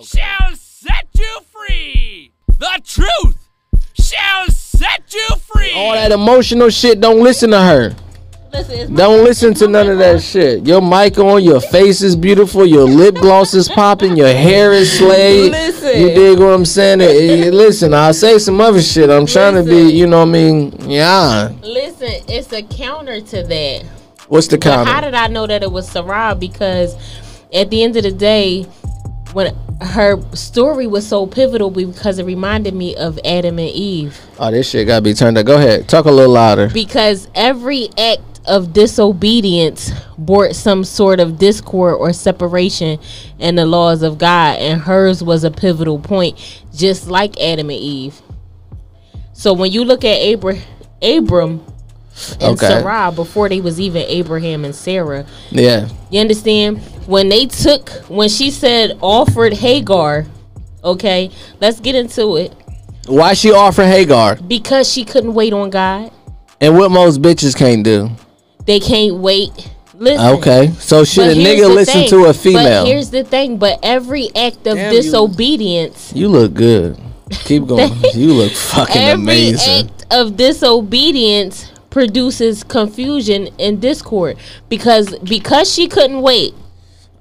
shall set you free. The truth shall set you free. All that emotional shit, don't listen to her. Don't listen to none of that shit. Your mic on, your face is beautiful, your lip gloss is popping, your hair is slayed. Listen. You dig what I'm saying? Listen, I'll say some other shit. I'm trying to be, you know what I mean? Yeah. Listen, it's a counter to that. What's the counter? But how did I know that it was Sarah? Because at the end of the day, when her story was so pivotal, because it reminded me of Adam and Eve. Oh, this shit gotta be turned up. Go ahead, talk a little louder. Because every act of disobedience brought some sort of discord or separation in the laws of God, and hers was a pivotal point, just like Adam and Eve. So when you look at Abram and Sarah, before they was even Abraham and Sarah, yeah, you understand? When she said offered Hagar, okay, let's get into it. Why she offered Hagar? Because she couldn't wait on God. And what most bitches can't do? They can't wait. Listen. Okay, so should a nigga listen to a female? But here's the thing. But every act of disobedience. You look good. Keep going. You look fucking amazing. Every act of disobedience produces confusion and discord. Because she couldn't wait.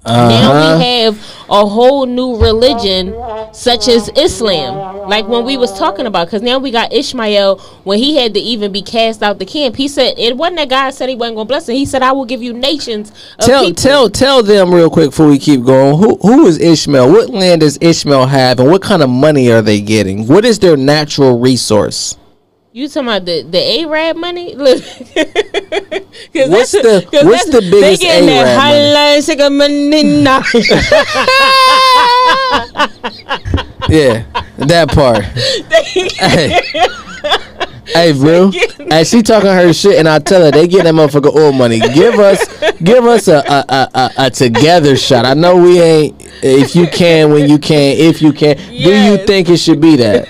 Now we have a whole new religion such as Islam, like when we was talking about, because now we got Ishmael, when he had to even be cast out the camp, he said it wasn't that God said he wasn't gonna bless him. He said, I will give you nations of people. Tell them real quick before we keep going, who is Ishmael? What land does Ishmael have, and what kind of money are they getting? What is their natural resource? You talking about the Arab money? Look, what's the biggest Arab money? Yeah, that part. Hey, bro. Hey, she talking her shit, and I tell her they get that motherfucker oil money. Give us a together shot. I know we ain't. If you can, when you can, if you can. Yes. Do you think it should be that?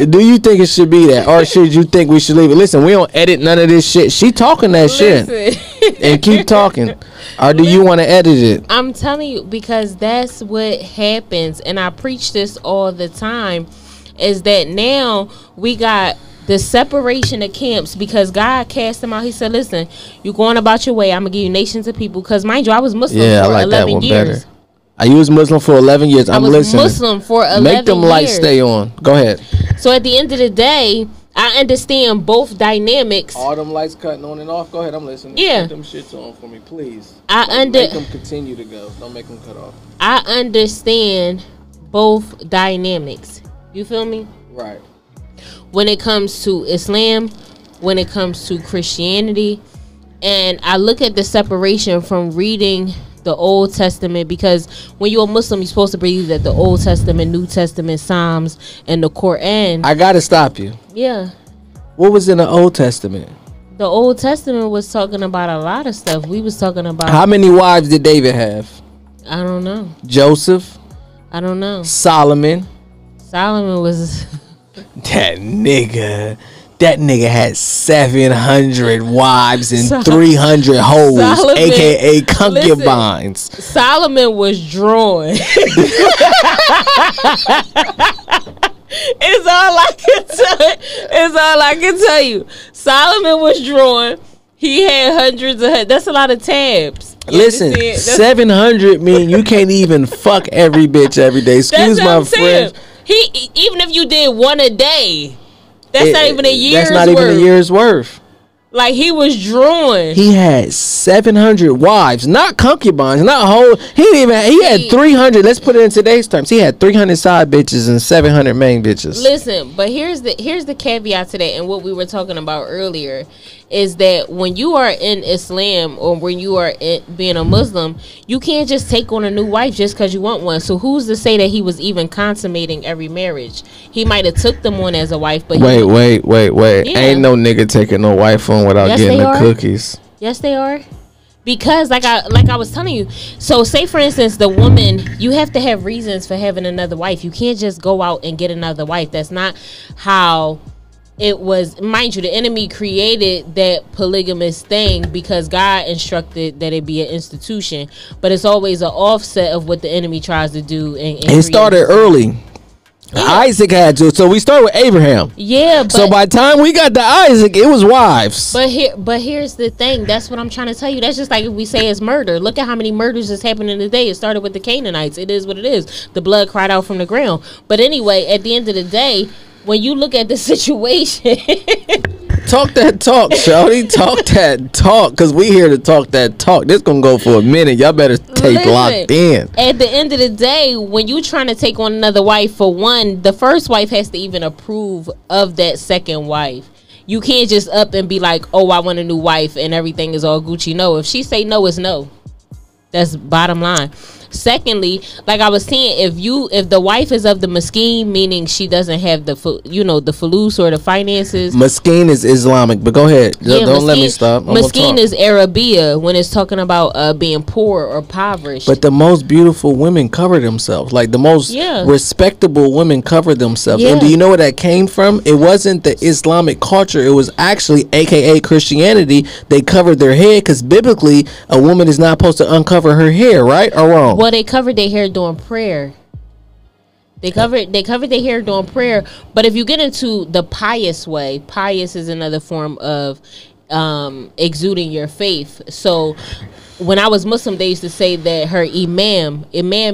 Do you think it should be that, or should you think we should leave it? Listen, we don't edit none of this shit. She talking that shit, and keep talking. Or do you want to edit it? I'm telling you, because that's what happens, and I preach this all the time. Is that now we got the separation of camps, because God cast them out. He said, listen, you're going about your way. I'm going to give you nations of people. Because, mind you, I was Muslim for 11 years. Better. I was Muslim for 11 years. I'm listening. Muslim for 11 years. Make them lights stay on. Go ahead. So, at the end of the day, I understand both dynamics. All them lights cutting on and off. Go ahead, I'm listening. Yeah. Put them shits on for me, please. Make them continue to go. Don't make them cut off. I understand both dynamics. You feel me? Right. When it comes to Islam, when it comes to Christianity, and I look at the separation from reading the Old Testament, because when you're a Muslim, you're supposed to believe that the Old Testament, New Testament, Psalms, and the Quran. I gotta stop you. Yeah. What was in the Old Testament? The Old Testament was talking about a lot of stuff. We was talking about. How many wives did David have? I don't know. Joseph? I don't know. Solomon was. That nigga had 700 wives and 300 hoes, Solomon, aka concubines. Listen, Solomon was drawn. It's all I can tell you. Solomon was drawn. He had hundreds of. That's a lot of tabs. Listen, 700 mean you can't even fuck every bitch every day. Excuse my French. Even if you did one a day, that's not even a year's worth. That's not even a year's worth. Like, he was drawn. He had 700 wives, not concubines, not whole. He had 300. Let's put it in today's terms. He had 300 side bitches and 700 main bitches. Listen, but here's the caveat to that, and what we were talking about earlier is that when you are in Islam, or when you are being a Muslim, you can't just take on a new wife just because you want one. So who's to say that he was even consummating every marriage? He might have took them on as a wife, but wait. Yeah. Ain't no nigga taking no wife on without getting the cookies. Yes, they are. Because like I was telling you, so say for instance, the woman, you have to have reasons for having another wife. You can't just go out and get another wife. That's not how it was, mind you, the enemy created that polygamous thing because God instructed that it be an institution, but it's always an offset of what the enemy tries to do. And it started early. Yeah. Isaac had to, so we start with Abraham. Yeah, but, so by the time we got to Isaac, it was wives. But here's the thing. That's what I'm trying to tell you. That's just like if we say it's murder. Look at how many murders is happening today. It started with the Canaanites. It is what it is. The blood cried out from the ground. But anyway, at the end of the day, when you look at the situation, talk that talk, shawty. Talk that talk, because we here to talk that talk. This gonna go for a minute. Y'all better take locked in. At the end of the day, when you trying to take on another wife, for one, the first wife has to even approve of that second wife. You can't just up and be like, oh, I want a new wife and everything is all Gucci. No, if she say no, it's no. That's bottom line. Secondly, like I was saying, if the wife is of the Maskeen, meaning she doesn't have the fulus or the finances. Maskeen is Islamic, but go ahead. Yeah, don't let me stop. Maskeen is Arabia when it's talking about being poor or impoverished. But the most beautiful women cover themselves. Like the most respectable women cover themselves. Yeah. And do you know where that came from? It wasn't the Islamic culture. It was actually AKA Christianity. They covered their head because biblically a woman is not supposed to uncover her hair, right or wrong? Well, they covered their hair during prayer. They covered their hair during prayer. But if you get into the pious way, pious is another form of exuding your faith. So when I was Muslim, they used to say that her imam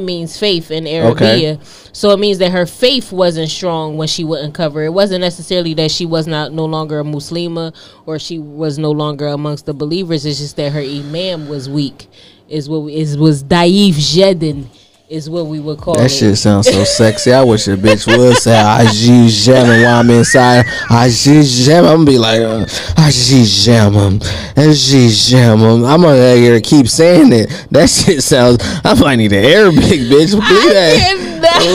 means faith in Arabia. Okay. So it means that her faith wasn't strong when she wouldn't cover. It wasn't necessarily that she was no longer a Muslima or she was no longer amongst the believers. It's just that her imam was weak. Was Daif Jedin is what we would call that. That shit sounds so sexy. I wish a bitch would say Aji Jem while I'm inside. Aji Jem, I'm gonna be like Aji Jem, Aji Jem. I'm gonna hear keep saying it. That shit sounds. I might need an Arabic bitch.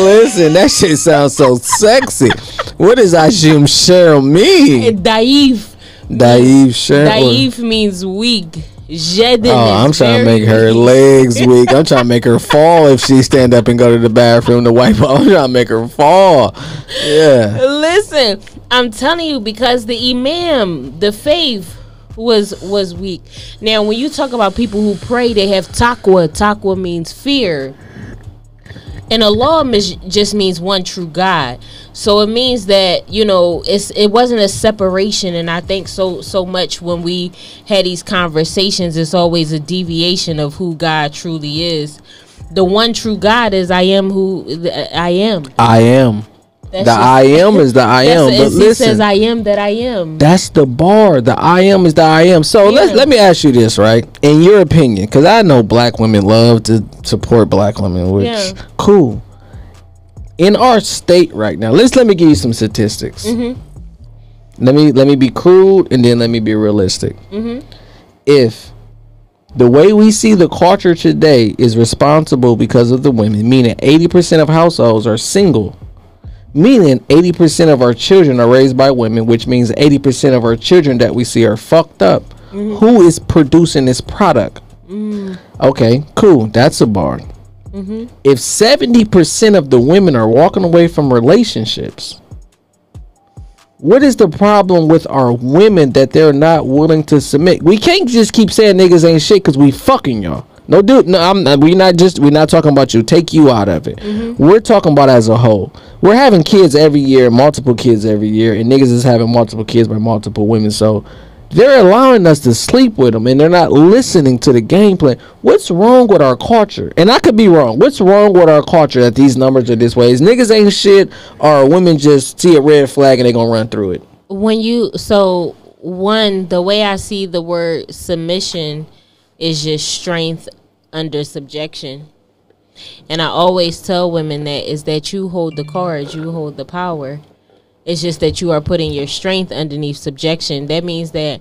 Listen, that shit sounds so sexy. What does Ajim Cheryl mean? Daif. Daif Cheryl. Daif means weak. I'm trying to make her legs weak. I'm trying to make her fall if she stand up and go to the bathroom to wipe off. I'm trying to make her fall. Yeah. Listen, I'm telling you, because the imam, the faith was weak. Now, when you talk about people who pray, they have taqwa. Taqwa means fear. And Allah just means one true God. So it means that, it wasn't a separation. And I think so much when we had these conversations, it's always a deviation of who God truly is. The one true God is I am who I am. I am. I am is the I am. But listen, he says I am that I am. That's the bar. The I am is the I am. So let me ask you this, right? In your opinion, because I know black women love to support black women, which cool. In our state right now, let me give you some statistics. Mm-hmm. Let me be crude and then let me be realistic. Mm-hmm. If the way we see the culture today is responsible because of the women, meaning 80% of households are single, meaning 80% of our children are raised by women, which means 80% of our children that we see are fucked up. Mm-hmm. Who is producing this product? Mm. Okay, cool. That's a bar. Mm-hmm. If 70% of the women are walking away from relationships, what is the problem with our women that they're not willing to submit? We can't just keep saying niggas ain't shit because we fucking y'all. No, dude. No, we're not talking about you. Take you out of it. Mm-hmm. We're talking about as a whole. We're having kids every year, multiple kids every year, and niggas is having multiple kids by multiple women. So they're allowing us to sleep with them, and they're not listening to the game plan. What's wrong with our culture? And I could be wrong. What's wrong with our culture that these numbers are this way? Is niggas ain't shit, or women just see a red flag and they gonna run through it? The way I see the word submission is just strength under subjection. And I always tell women that you hold the cards, you hold the power. It's just that you are putting your strength underneath subjection. That means that,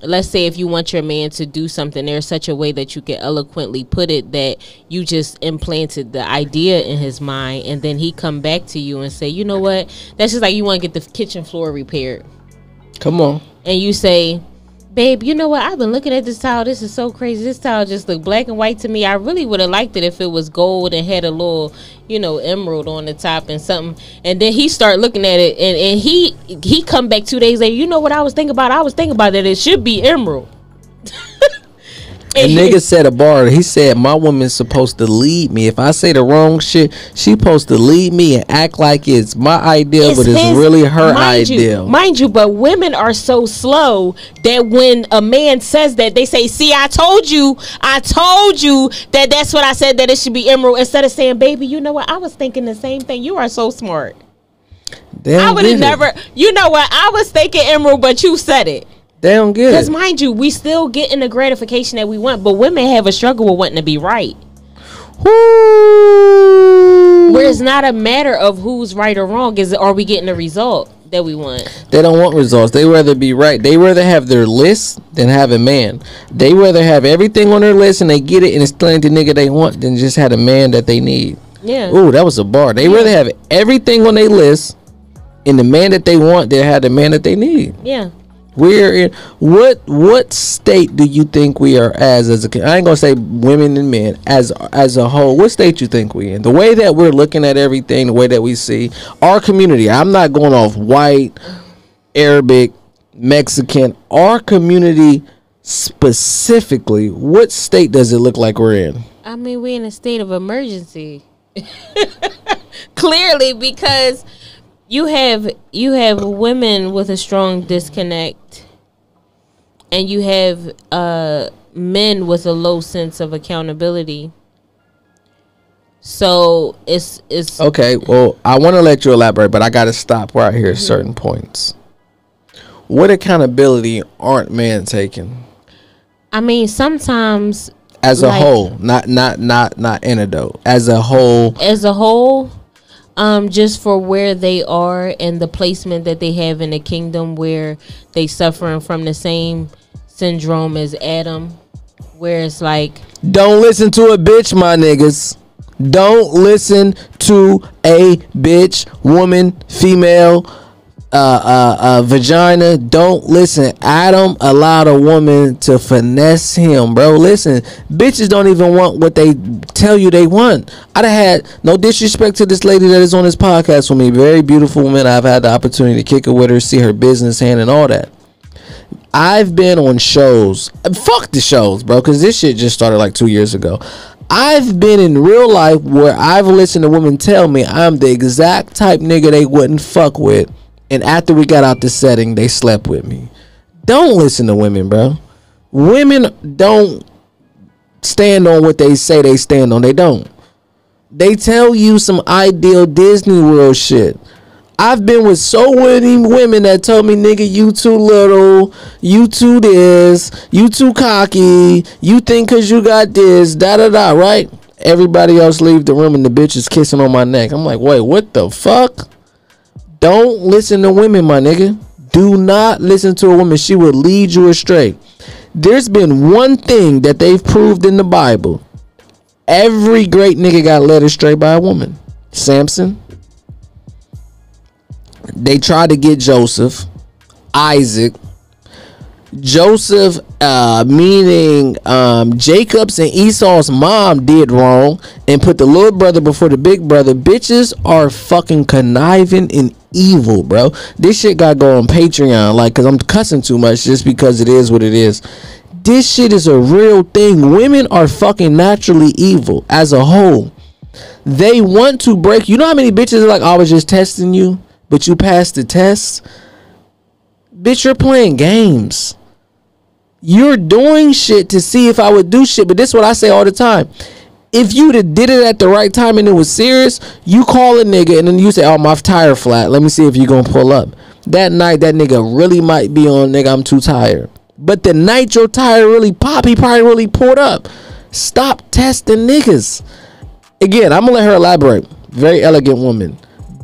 let's say if you want your man to do something, there's such a way that you can eloquently put it that you just implanted the idea in his mind, and then he come back to you and say, you know what? That's just like you want to get the kitchen floor repaired. Come on. And you say, babe, you know what? I've been looking at this towel. This is so crazy. This towel just looked black and white to me. I really would have liked it if it was gold and had a little, emerald on the top and something. And then he start looking at it, and he come back 2 days later. You know what I was thinking about? I was thinking about that it should be emerald. A nigga said a bar. He said, my woman's supposed to lead me. If I say the wrong shit, she supposed to lead me and act like it's my idea, but it's really her idea. Mind you, but women are so slow that when a man says that, they say, see, I told you that that's what I said, that it should be emerald, instead of saying, baby, you know what? I was thinking the same thing. You are so smart. I would have never, you know what? I was thinking emerald, but you said it. They don't get it. Because mind you, we still getting the gratification that we want, but women have a struggle with wanting to be right. Where it's not a matter of who's right or wrong. Are we getting the result that we want? They don't want results. They rather be right. They rather have their list than have a man. They rather have everything on their list and they get it and it's still ain't the nigga they want than just have a man that they need. Yeah. Ooh, that was a bar. They rather have everything on their list and the man that they want than have the man that they need. Yeah. We're in what state do you think we are as a I ain't gonna say women and men as a whole. What state you think we in? The way that we're looking at everything, the way that we see our community. I'm not going off white, Arabic, Mexican. Our community specifically. What state does it look like we're in? I mean, we're in a state of emergency. Clearly, because you have women with a strong disconnect, and you have men with a low sense of accountability. So it's okay. Well, I want to let you elaborate, but I got to stop right here at certain points. What accountability aren't men taking? I mean, sometimes as a whole, not antidote. As a whole. Just for where they are and the placement that they have in the kingdom, where they suffering from the same syndrome as Adam, where it's like, don't listen to a bitch, my niggas. Don't listen to a bitch, woman, female, vagina. Don't listen. Adam allowed a woman to finesse him, bro. Listen, bitches don't even want what they tell you they want. I'd have had no disrespect to this lady that is on this podcast with me. Very beautiful woman. I've had the opportunity to kick it with her, see her business hand and all that. I've been on shows. Fuck the shows, bro, because this shit just started like 2 years ago. I've been in real life where I've listened to women tell me I'm the exact type nigga they wouldn't fuck with. And after we got out the setting, they slept with me. Don't listen to women, bro. Women don't stand on what they say they stand on. They don't. They tell you some ideal Disney World shit. I've been with so many women that told me, nigga, you too little, you too this, you too cocky, you think cause you got this, da-da-da, right? Everybody else leave the room and the bitch is kissing on my neck. I'm like, wait, what the fuck? Don't listen to women, my nigga. Do not listen to a woman. She will lead you astray. There's been one thing that they've proved in the Bible. Every great nigga got led astray by a woman. Samson. They tried to get Joseph. Isaac. Joseph, meaning Jacob's and Esau's mom did wrong and put the little brother before the big brother. Bitches are fucking conniving and evil, bro. This shit got to go on Patreon, like, because I'm cussing too much just because it is what it is. This shit is a real thing. Women are fucking naturally evil as a whole. They want to break. You know how many bitches are like, I was just testing you, but you passed the test? Bitch, you're playing games. You're doing shit to see if I would do shit. But this is what I say all the time. If you did it at the right time and it was serious, you call a nigga and then you say, oh, my tire flat. Let me see if you gonna pull up. That night, that nigga really might be on, nigga, I'm too tired. But the night your tire really pop, he probably really pulled up. Stop testing niggas. Again, I'm gonna let her elaborate. Very elegant woman.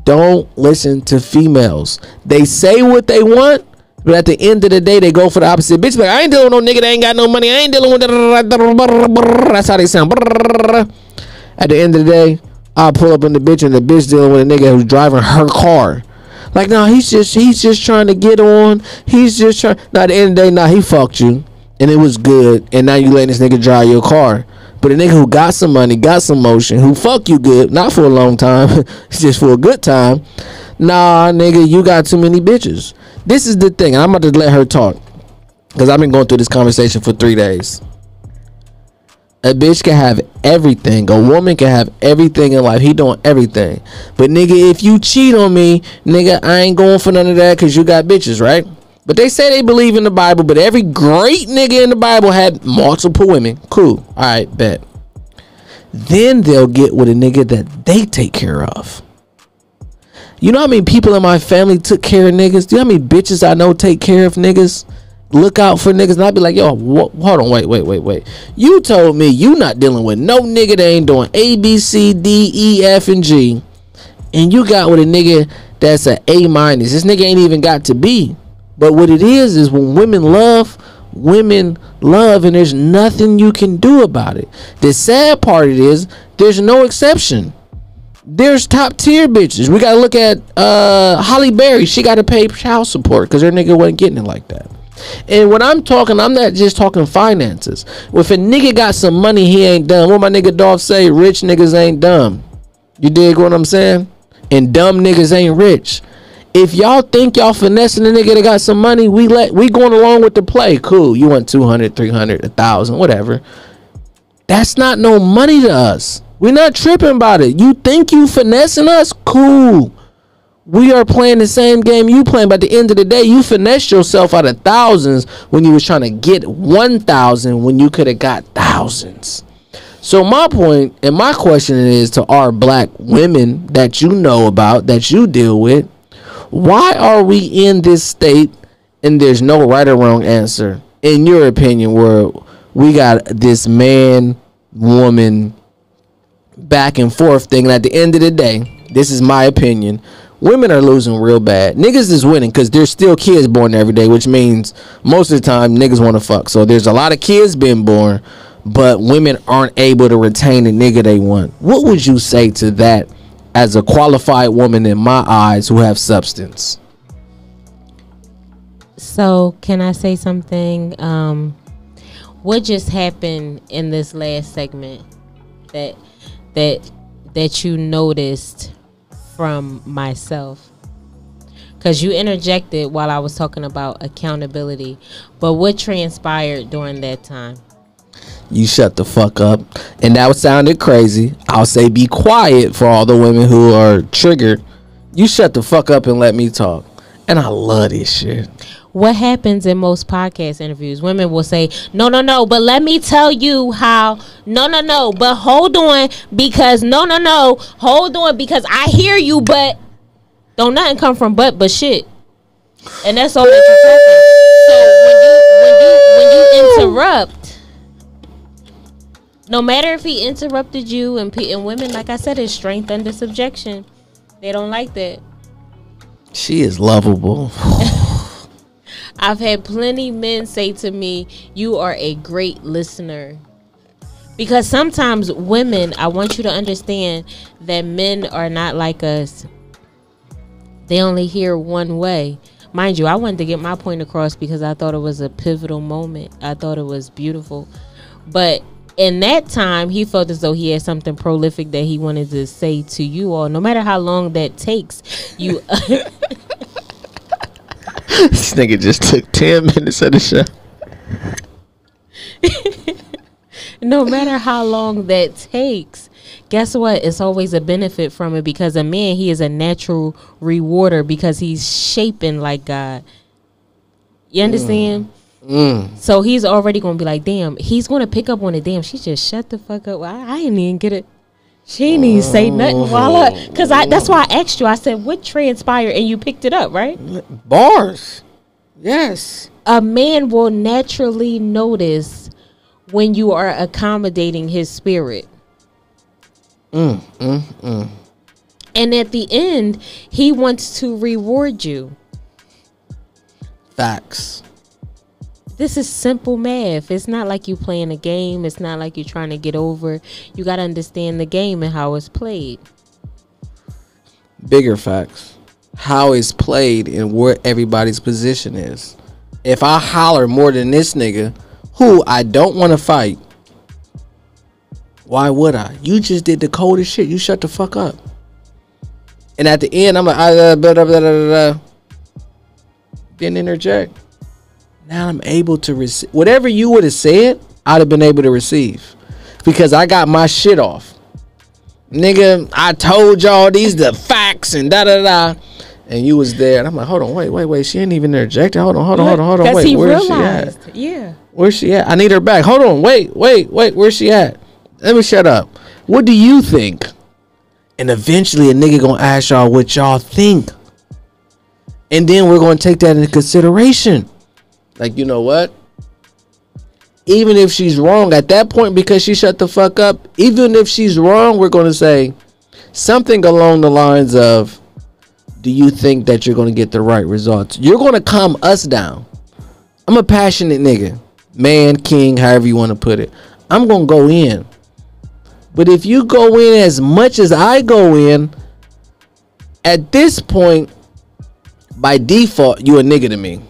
Don't listen to females. They say what they want, but at the end of the day, they go for the opposite. Bitch, like, I ain't dealing with no nigga that ain't got no money. I ain't dealing with that. That's how they sound. At the end of the day, I'll pull up on the bitch and the bitch dealing with a nigga who's driving her car. Like, no, he's just trying to get on. He's just trying. Now, at the end of the day, nah, he fucked you, and it was good, and now you letting this nigga drive your car. But a nigga who got some money, got some motion, who fuck you good, not for a long time, just for a good time. Nah, nigga, you got too many bitches. This is the thing, and I'm about to let her talk, because I've been going through this conversation for 3 days. A bitch can have everything. A woman can have everything in life. He doing everything. But nigga, if you cheat on me, nigga, I ain't going for none of that because you got bitches, right? But they say they believe in the Bible, but every great nigga in the Bible had multiple women. Cool. All right, bet. Then they'll get with a nigga that they take care of. You know how many people in my family took care of niggas? Do you know how many bitches I know take care of niggas? Look out for niggas, and I'll be like, yo, hold on, wait. You told me you not dealing with no nigga that ain't doing A, B, C, D, E, F, and G, and you got with a nigga that's a A minus. This nigga ain't even got to B. But what it is when women love, and there's nothing you can do about it. The sad part is there's no exception. There's top tier bitches. We gotta look at Holly Berry. She gotta pay child support because her nigga wasn't getting it like that. And when I'm talking, I'm not just talking finances. If a nigga got some money, he ain't dumb. What my nigga Dolph say? Rich niggas ain't dumb. You dig what I'm saying? And dumb niggas ain't rich. If y'all think y'all finessing a nigga that got some money, we going along with the play. Cool. You want 200, 300, 1,000, whatever. That's not no money to us. We're not tripping about it. You think you finessing us? Cool. We are playing the same game you playing, but at the end of the day, you finessed yourself out of thousands when you was trying to get 1,000 when you could have got thousands. So my point and my question is to our black women that you know about, that you deal with, why are we in this state and there's no right or wrong answer, in your opinion, where we got this man, woman, back and forth thing, and at the end of the day, this is my opinion, women are losing real bad. Niggas is winning because there's still kids born every day, which means most of the time niggas want to fuck. So there's a lot of kids being born, but women aren't able to retain the nigga they want. What would you say to that as a qualified woman in my eyes who have substance? So can I say something? What just happened in this last segment that you noticed from myself? Because you interjected while I was talking about accountability, but what transpired during that time? You shut the fuck up. And that sounded crazy. I'll say be quiet for all the women who are triggered. You shut the fuck up and let me talk. And I love this shit. What happens in most podcast interviews? Women will say, no, but let me tell you how. No, but hold on, because hold on, because I hear you, but don't nothing come from but shit. And that's all that you're talking. So when you interrupt, no matter if he interrupted you, and women, like I said, is strength under subjection. They don't like that. She is lovable. I've had plenty men say to me, you are a great listener. Because sometimes women, I want you to understand that men are not like us. They only hear one way. Mind you, I wanted to get my point across because I thought it was a pivotal moment. I thought it was beautiful. But in that time, he felt as though he had something prolific that he wanted to say to you all. No matter how long that takes, you... This nigga just took 10 minutes of the show. No matter how long that takes, guess what? It's always a benefit from it, because a man, he is a natural rewarder because he's shaping like God. You understand? So he's already going to be like, damn, he's going to pick up on it. Damn, she just shut the fuck up. I didn't even get it. She didn't even say nothing. Because that's why I asked you. I said, what transpired? And you picked it up, right? Bars. Yes. A man will naturally notice when you are accommodating his spirit. And at the end, he wants to reward you. Facts. This is simple math. It's not like you playing a game. It's not like you're trying to get over. You got to understand the game and how it's played. Bigger facts. how it's played and where everybody's position is. If I holler more than this nigga, who I don't want to fight, why would I? You just did the coldest shit. You shut the fuck up. And at the end, I'm like, blah, blah, blah, blah, blah. Didn't interject. Now I'm able to receive. Whatever you would have said, I'd have been able to receive. Because I got my shit off. Nigga, I told y'all these the facts and da da da. And you was there. And I'm like, hold on, wait. She ain't even interjected. Hold on. Wait, where's she at? Yeah. Where's she at? I need her back. Hold on, wait. Where's she at? Let me shut up. What do you think? And eventually a nigga gonna ask y'all what y'all think. And then we're gonna take that into consideration. Like, you know what? Even if she's wrong at that point because she shut the fuck up, even if she's wrong, we're gonna say something along the lines of, do you think that you're gonna get the right results? You're gonna calm us down. I'm a passionate nigga. Man, king, however you want to put it. I'm gonna go in. But if you go in as much as I go in, at this point, by default, you a nigga to me.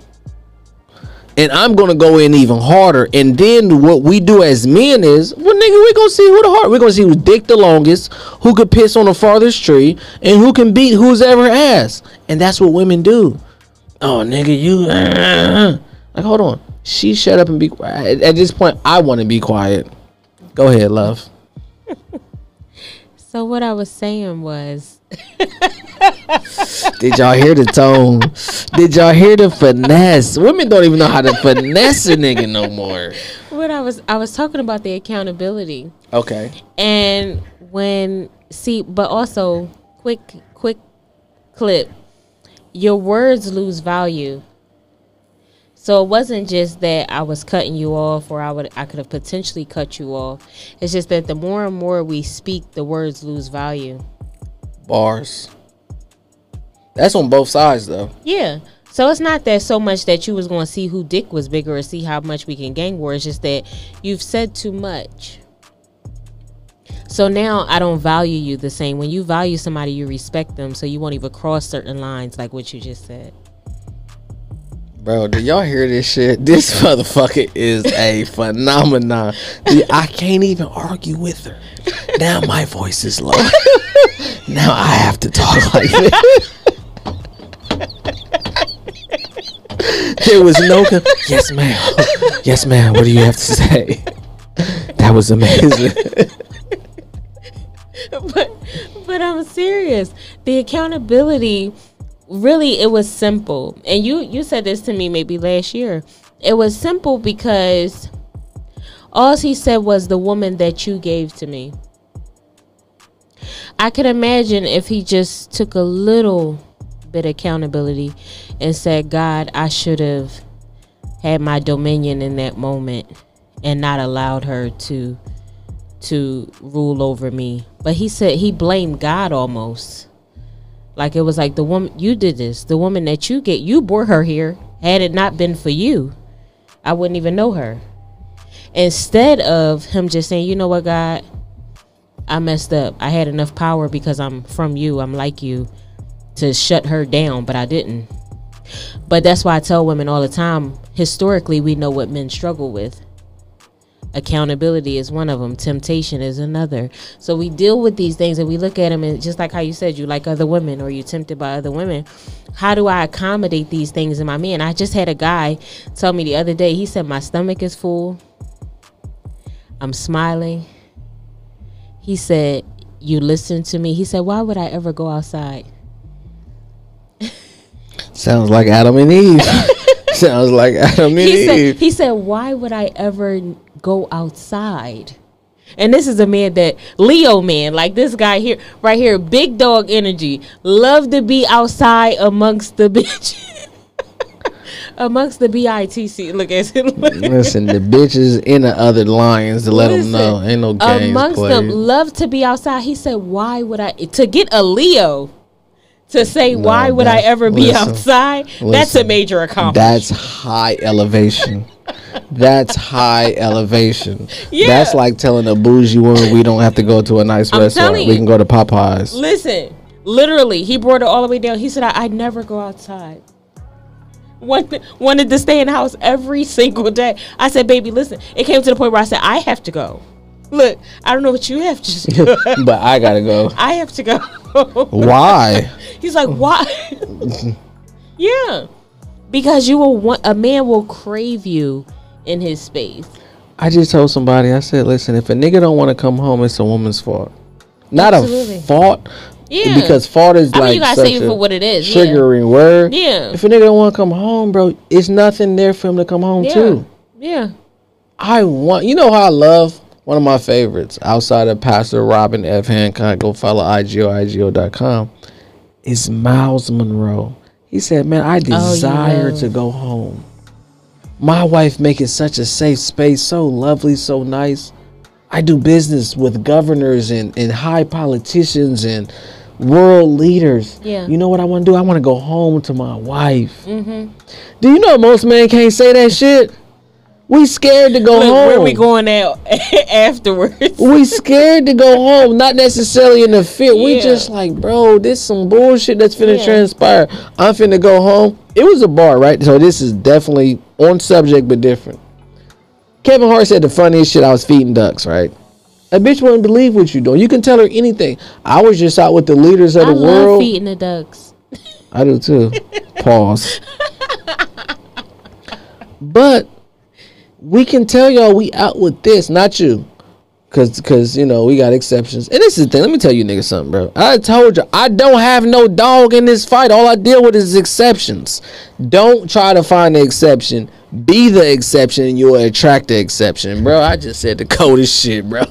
And I'm going to go in even harder. And then what we do as men is, well, nigga, we're going to see who the hard. We're going to see who's dick the longest, who could piss on the farthest tree, and who can beat who's ever ass. And that's what women do. Oh, nigga, you. Like, hold on. She shut up and be quiet. At this point, I want to be quiet. Go ahead, love. So what I was saying was, did y'all hear the tone? Did y'all hear the finesse? Women don't even know how to finesse a nigga no more. What I was talking about the accountability. Okay. And but also quick clip. Your words lose value. So it wasn't just that I was cutting you off or I could have potentially cut you off. It's just that the more and more we speak, the words lose value. Bars. That's on both sides though. Yeah. So it's not that so much that you was going to see who dick was bigger or see how much we can gang war. It's just that you've said too much. So now I don't value you the same. When you value somebody, you respect them. So you won't even cross certain lines like what you just said. Bro, do y'all hear this shit? This motherfucker is a phenomenon. I can't even argue with her. Now my voice is low. Now I have to talk like this. There was no... Yes, ma'am. Yes, ma'am. What do you have to say? That was amazing. But I'm serious. The accountability... Really, it was simple. And you said this to me maybe last year. It was simple because all he said was the woman that you gave to me. I could imagine if he just took a little bit of accountability and said, God, I should have had my dominion in that moment and not allowed her to rule over me. But he said he blamed God almost. Like it was like the woman, you did this. The woman that you bore her here. Had it not been for you, I wouldn't even know her. Instead of him just saying, you know what, God, I messed up. I had enough power because I'm from you. I'm like you to shut her down, but I didn't. But that's why I tell women all the time, historically, we know what men struggle with. Accountability is one of them. Temptation is another. So we deal with these things and we look at them, and just like how you said, you like other women or you're tempted by other women. How do I accommodate these things in my man? I just had a guy tell me the other day, he said, my stomach is full. I'm smiling. He said, you listen to me. He said, why would I ever go outside? Sounds like Adam and Eve. Sounds like Adam and Eve. He said, why would I ever go outside? And this is a man that Leo man, like this guy here, right here, big dog energy, love to be outside amongst the bitch, amongst the BITC. Look at him. Listen, the bitches in the other lions to let them know ain't no games amongst played. them, love to be outside. He said, why would I, to get a Leo to say, no, why would I ever be outside? That's a major accomplishment. That's high elevation. That's high elevation. Yeah. That's like telling a bougie woman we don't have to go to a nice restaurant. We can go to Popeyes. Listen, Literally, he brought her all the way down. He said, I never go outside. Wanted to stay in the house every single day. I said, baby, listen. It came to the point where I said, I have to go. Look, I don't know what you have to do. But I gotta go. I have to go. Why? He's like, why? Yeah. Because you will want, a man will crave you in his space. I just told somebody, I said, listen, if a nigga don't want to come home, it's a woman's fault. Not Absolutely. a fault. Yeah. Because fault is I mean, like you gotta such say it a for what it is. triggering word. Yeah. If a nigga don't want to come home, bro, it's nothing there for him to come home to. Yeah. You know how I love one of my favorites outside of Pastor Robin F. Hancock, go follow IGO.com, is Miles Monroe. He said, man, I desire to go home. My wife make it such a safe space, so lovely, so nice. I do business with governors and high politicians and world leaders. Yeah. You know what I want to do? I want to go home to my wife. Mm-hmm. Do you know most men can't say that shit? We scared to go home. Where we going out afterwards? We scared to go home, not necessarily in the fear. We Yeah. just like, bro, this some bullshit that's finna transpire. I'm finna go home. It was a bar, right? So this is definitely on subject, but different. Kevin Hart said the funniest shit, I was feeding ducks, right? A bitch wouldn't believe what you doing. You can tell her anything. I was just out with the leaders of the world. I love feeding the ducks. I do too. Pause. But we can tell y'all we out with this, not you. Cause you know, we got exceptions. And this is the thing. Let me tell you niggas something, bro. I told you, I don't have no dog in this fight. All I deal with is exceptions. Don't try to find the exception. Be the exception and you'll attract the exception. Bro, I just said the coldest shit, bro.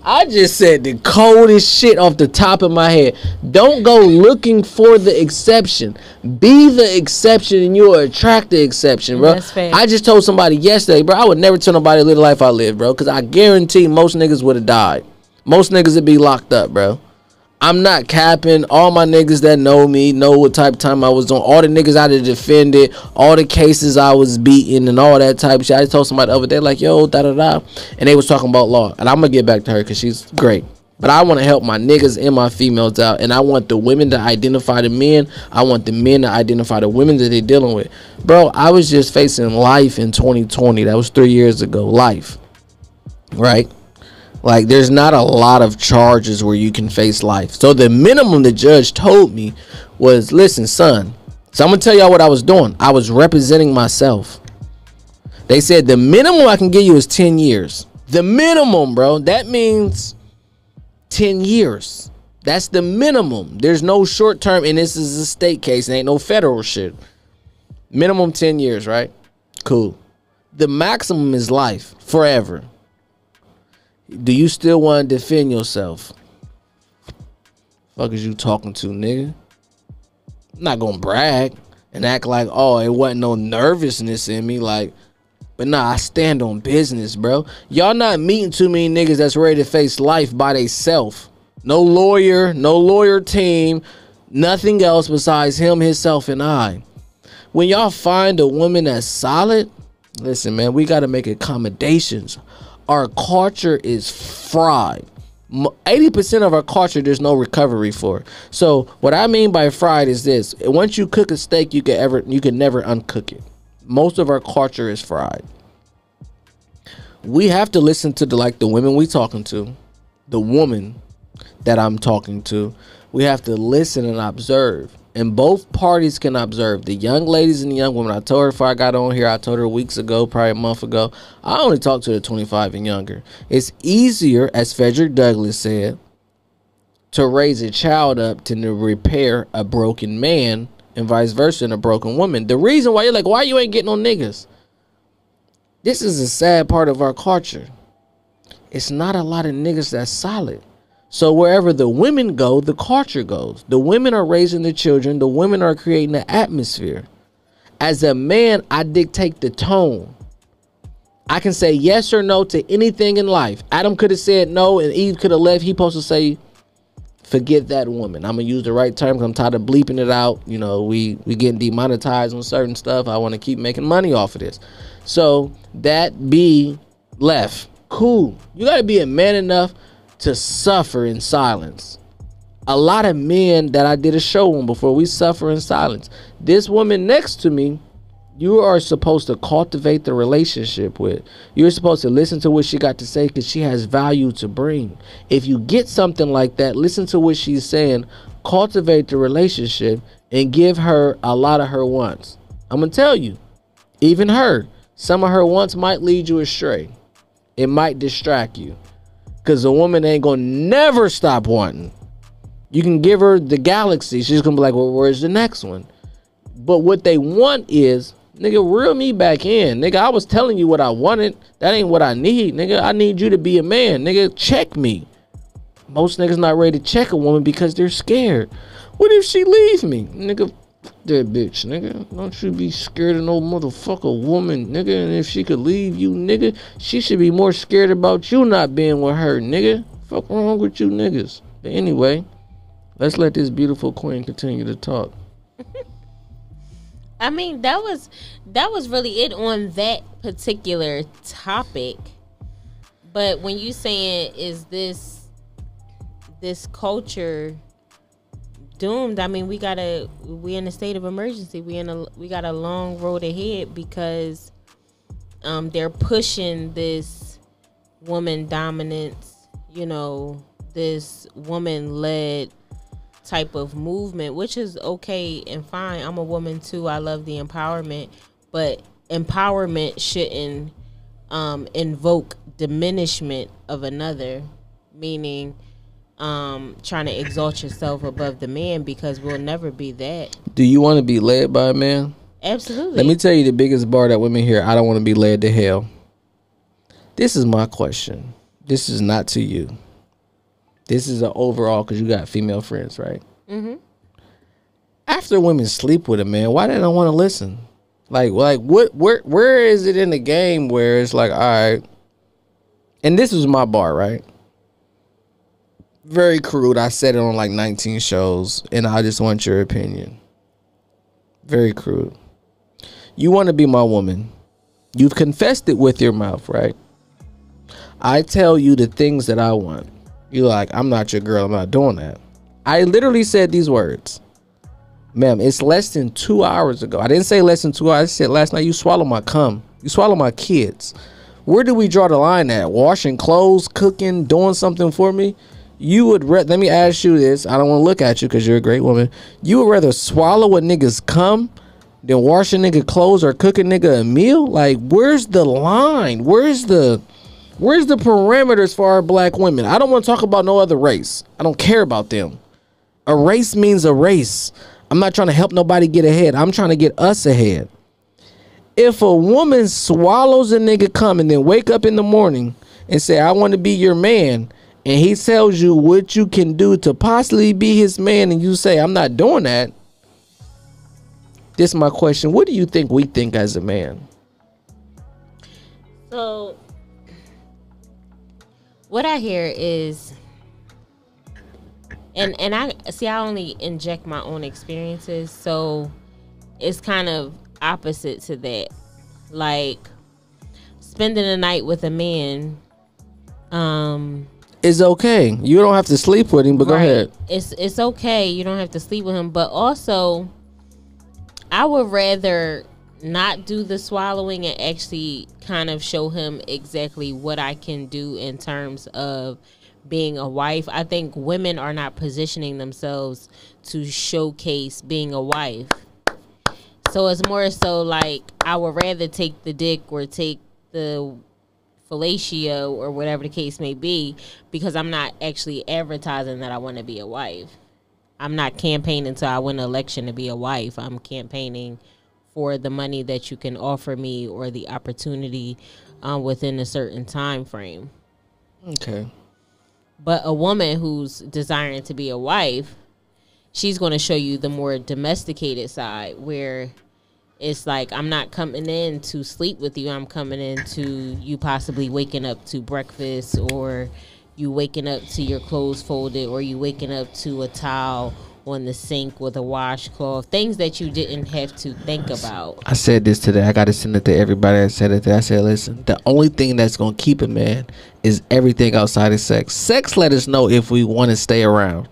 I just said the coldest shit off the top of my head. Don't go looking for the exception. Be the exception and you'll attract the exception, bro. That's fair. I just told somebody yesterday, bro, I would never tell nobody to live the life I live, bro. Because I guarantee most niggas would have died. Most niggas would be locked up, bro. I'm not capping. All my niggas that know me know what type of time I was on. All the niggas I done defended, all the cases I was beating and all that type of shit. I just told somebody the other day, like, yo, da-da-da. And they was talking about law. And I'm going to get back to her because she's great. But I want to help my niggas and my females out. And I want the women to identify the men. I want the men to identify the women that they're dealing with. Bro, I was just facing life in 2020. That was 3 years ago. Life. Right? Like, there's not a lot of charges where you can face life. So the minimum the judge told me was, listen, son. So I'm going to tell y'all what I was doing. I was representing myself. They said the minimum I can give you is 10 years. The minimum, bro. That means 10 years. That's the minimum. There's no short term. And this is a state case. It ain't no federal shit. Minimum 10 years, right? Cool. The maximum is life. Forever. Do you still want to defend yourself? Fuck is you talking to, nigga? I'm not gonna brag and act like, oh, it wasn't no nervousness in me. Like, but nah, I stand on business, bro. Y'all not meeting too many niggas that's ready to face life by theyself. No lawyer team, nothing else besides him, himself, and I. When y'all find a woman that's solid, listen, man, we gotta make accommodations. Our culture is fried. 80% of our culture, there's no recovery for. So what I mean by fried is this: once you cook a steak, you can never uncook it. Most of our culture is fried. We have to listen to the women we talking to, the woman that I'm talking to. We have to listen and observe. And both parties can observe. The young ladies and the young women. I told her before I got on here, I told her weeks ago, probably a month ago, I only talk to the 25 and younger. It's easier, as Frederick Douglass said, to raise a child up than to repair a broken man, and vice versa, and a broken woman. The reason why you're like, why you ain't getting on niggas? This is a sad part of our culture. It's not a lot of niggas that's solid. So wherever the women go, the culture goes. The women are raising the children. The women are creating the atmosphere. As a man, I dictate the tone. I can say yes or no to anything in life. Adam could have said no and Eve could have left. He supposed to say, forget that woman. I'm going to use the right term because I'm tired of bleeping it out. You know, we getting demonetized on certain stuff. I want to keep making money off of this. So that be left. Cool. You got to be a man enough to suffer in silence. a lot of men that I did a show on before, we suffer in silence. This woman next to me, you are supposed to cultivate the relationship with. You're supposed to listen to what she got to say because she has value to bring. If you get something like that, listen to what she's saying, cultivate the relationship, and give her a lot of her wants. I'm going to tell you, even her, some of her wants might lead you astray. It might distract you because a woman ain't going to never stop wanting. You can give her the galaxy. She's going to be like, well, where's the next one? But what they want is, nigga, reel me back in. Nigga, I was telling you what I wanted. That ain't what I need. Nigga, I need you to be a man. Nigga, check me. Most niggas not ready to check a woman because they're scared. What if she leaves me? Nigga, fuck that bitch, nigga. Don't you be scared of no motherfucker woman, nigga. And if she could leave you, nigga, she should be more scared about you not being with her, nigga. Fuck wrong with you niggas. But anyway, let's let this beautiful queen continue to talk. I mean, that was really it on that particular topic. But when you saying is this culture doomed, I mean, we in a state of emergency. We got a long road ahead because they're pushing this woman dominance, you know, this woman led type of movement, which is okay and fine. I'm a woman too. I love the empowerment, but empowerment shouldn't invoke diminishment of another, meaning trying to exalt yourself above the man, because we'll never be that. Do you want to be led by a man? Absolutely. Let me tell you the biggest bar that women hear: I don't want to be led to hell. This is my question. This is not to you. This is an overall, because you got female friends, right? Mm-hmm. After women sleep with a man, why they don't want to listen? Like what? Where is it in the game where it's like, all right? And this was my bar, right? Very crude. I said it on like 19 shows, and I just want your opinion. Very crude. You want to be my woman. You've confessed it with your mouth, right? I tell you the things that I want. You're like, I'm not your girl. I'm not doing that. I literally said these words. Ma'am, it's less than 2 hours ago. I didn't say less than 2 hours. I said last night you swallow my cum. You swallow my kids. Where do we draw the line at? Washing clothes, cooking, doing something for me? You would let me ask you this. I don't want to look at you because you're a great woman. You would rather swallow a nigga's cum than wash a nigga clothes or cook a nigga a meal? Like, where's the line? Where's the parameters for our black women? I don't want to talk about no other race. I don't care about them. A race means a race. I'm not trying to help nobody get ahead. I'm trying to get us ahead. If a woman swallows a nigga cum and then wake up in the morning and say, I want to be your man, and he tells you what you can do to possibly be his man, and you say, I'm not doing that, this is my question. What do you think we think as a man? So what I hear is, and I see, I only inject my own experiences, so it's kind of opposite to that. Like, spending a night with a man is okay. You don't have to sleep with him, but right. Go ahead. It's okay. You don't have to sleep with him, but also I would rather not do the swallowing and actually kind of show him exactly what I can do in terms of being a wife. I think women are not positioning themselves to showcase being a wife. So it's more so like I would rather take the dick or take the fellatio or whatever the case may be, because I'm not actually advertising that I want to be a wife. I'm not campaigning until I win an election to be a wife. I'm campaigning for the money that you can offer me or the opportunity within a certain time frame. Okay. But a woman who's desiring to be a wife, she's going to show you the more domesticated side, where it's like, I'm not coming in to sleep with you. I'm coming in to you possibly waking up to breakfast, or you waking up to your clothes folded, or you waking up to a towel on the sink with a washcloth, things that you didn't have to think about. I said this today. I got to send it to everybody. I said it. I said, listen, the only thing that's going to keep a man is everything outside of sex. Sex let us know if we want to stay around.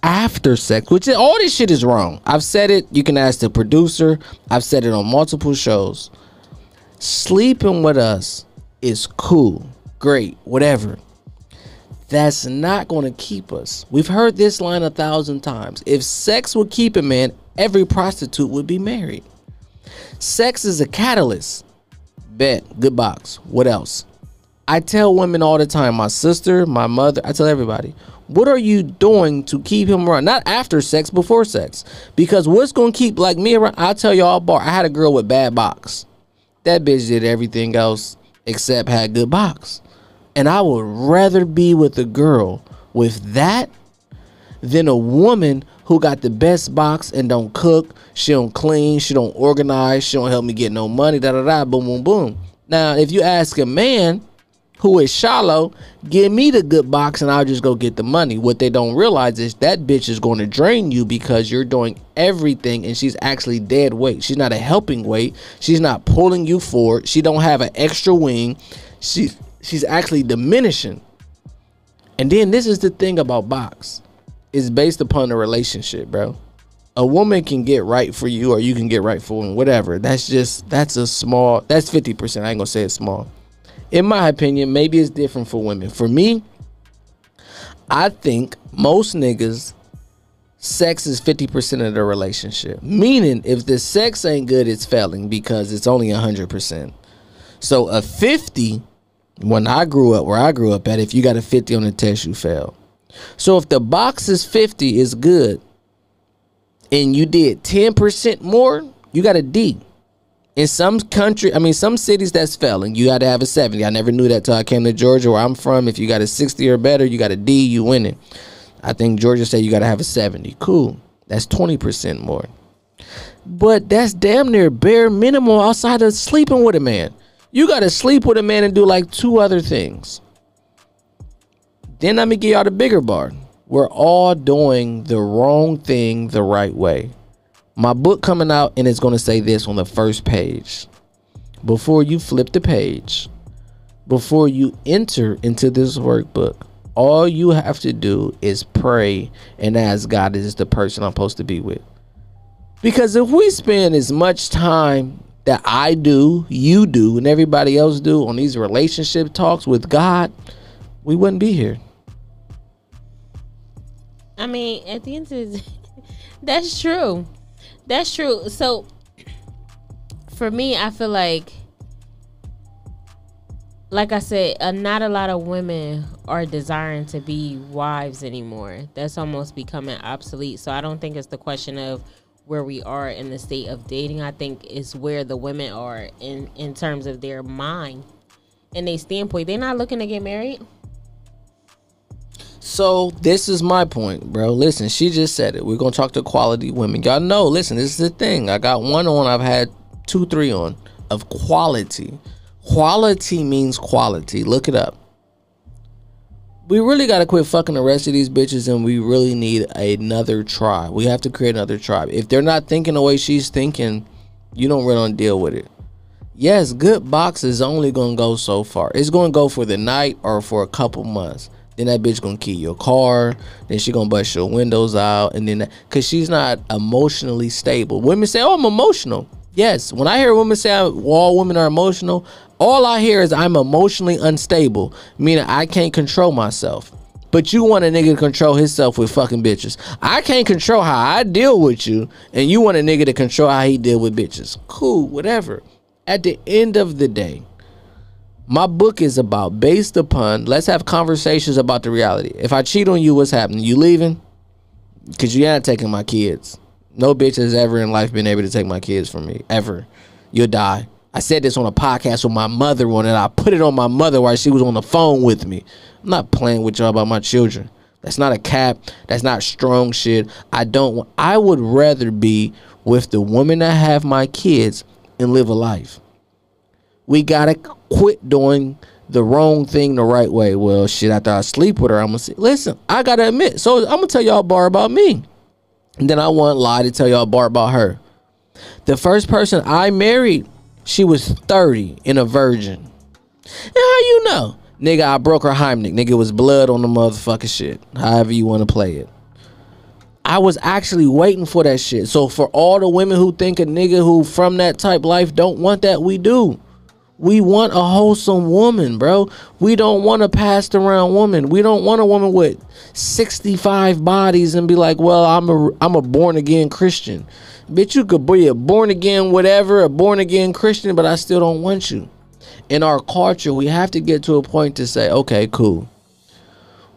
after sex, which is, all this shit is wrong. I've said it. You can ask the producer. I've said it on multiple shows. Sleeping with us is cool, great, whatever. That's not going to keep us. We've heard this line 1,000 times. If sex would keep a man, every prostitute would be married. Sex is a catalyst. Bet. Good box. What else? I tell women all the time, my sister, my mother, I tell everybody, what are you doing to keep him around? Not after sex, before sex. Because what's going to keep like me around? I'll tell y'all, bar. I had a girl with bad box. That bitch did everything else except had good box. And I would rather be with a girl with that than a woman who got the best box and don't cook, she don't clean, she don't organize, she don't help me get no money, boom, boom, boom. Now, if you ask a man who is shallow, give me the good box and I'll just go get the money. What they don't realize is that bitch is going to drain you because you're doing everything and she's actually dead weight. She's not a helping weight. She's not pulling you forward. She don't have an extra wing. She's actually diminishing. And then this is the thing about box. It's based upon the relationship, bro. A woman can get right for you or you can get right for him, whatever. That's 50%. I ain't gonna say it's small. In my opinion, maybe it's different for women. For me, I think most niggas, sex is 50% of the relationship. Meaning, if the sex ain't good, it's failing because it's only 100%. So a 50, when I grew up, where I grew up at, if you got a 50 on the test, you fail. So if the box is 50, is good, and you did 10% more, you got a D. In some some cities that's failing, you got to have a 70. I never knew that till I came to Georgia, where I'm from. If you got a 60 or better, you got a D, you winning. I think Georgia said you got to have a 70. Cool. That's 20% more. But that's damn near bare minimum outside of sleeping with a man. You got to sleep with a man and do like 2 other things. Then let me give y'all the bigger bar. We're all doing the wrong thing the right way. My book coming out, and it's going to say this on the first page. Before you flip the page, before you enter into this workbook, all you have to do is pray and ask God, is this the person I'm supposed to be with? Because if we spend as much time that I do, you do, and everybody else do on these relationship talks with God, we wouldn't be here. I mean, at the end of the day, that's true. That's true. So, for me, I feel like I said, not a lot of women are desiring to be wives anymore. That's almost becoming obsolete. So, I don't think it's the question of where we are in the state of dating. I think it's where the women are in terms of their mind and their standpoint. They're not looking to get married. So this is my point, bro. Listen, she just said it. We're going to talk to quality women. Y'all know, listen, this is the thing. I got one on, I've had 2, 3 on of quality. Quality means quality. Look it up. We really got to quit fucking the rest of these bitches, and we really need another tribe. We have to create another tribe. If they're not thinking the way she's thinking, you don't really want to deal with it. Yes, good box is only going to go so far. It's going to go for the night or for a couple months. Then that bitch gonna key your car. Then she gonna bust your windows out. And then, cause she's not emotionally stable. Women say, oh, I'm emotional. Yes, when I hear women say all women are emotional, all I hear is I'm emotionally unstable. Meaning I can't control myself. But you want a nigga to control himself with fucking bitches. I can't control how I deal with you. And you want a nigga to control how he deal with bitches. Cool, whatever. At the end of the day, my book is about, based upon, let's have conversations about the reality. If I cheat on you, what's happening? You leaving? Because you're not taking my kids. No bitch has ever in life been able to take my kids from me. Ever. You'll die. I said this on a podcast with my mother on it. I put it on my mother while she was on the phone with me. I'm not playing with y'all about my children. That's not a cap. That's not strong shit. I would rather be with the woman that have my kids and live a life. We gotta quit doing the wrong thing the right way. Well, shit, after I sleep with her, I'm gonna say, listen, I gotta admit. So I'm gonna tell y'all a bar about me. And then I want lie to tell y'all a bar about her. The first person I married, she was 30 and a virgin. And how you know? Nigga, I broke her Heimlich. Nigga, it was blood on the motherfucking shit. However you want to play it. I was actually waiting for that shit. So for all the women who think a nigga who from that type life don't want that, we do. We want a wholesome woman, bro. We don't want a passed around woman. We don't want a woman with 65 bodies and be like, well, I'm a born again Christian. Bitch, you could be a born again whatever, a born again Christian, but I still don't want you. In our culture, we have to get to a point to say, okay, cool.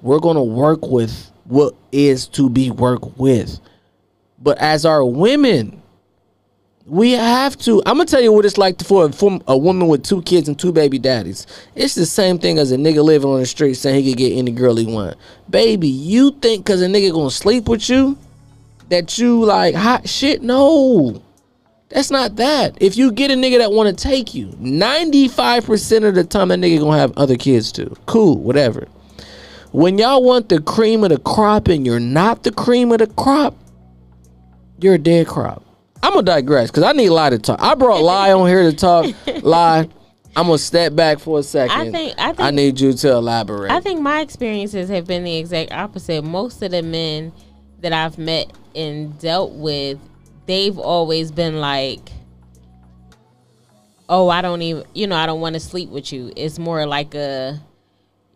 We're going to work with what is to be worked with. But as our women, we have to. I'm going to tell you what it's like for a woman with 2 kids and 2 baby daddies. It's the same thing as a nigga living on the street saying he could get any girl he want. Baby, you think because a nigga going to sleep with you that you like hot shit? No. That's not that. If you get a nigga that want to take you, 95% of the time that nigga going to have other kids too. Cool, whatever. When y'all want the cream of the crop and you're not the cream of the crop, you're a dead crop. I'm going to digress because I need Lie to talk. I brought Lie on here to talk. Lie, I'm going to step back for a second. I need you to elaborate. I think my experiences have been the exact opposite. Most of the men that I've met and dealt with, they've always been like, oh, I don't want to sleep with you. It's more like a,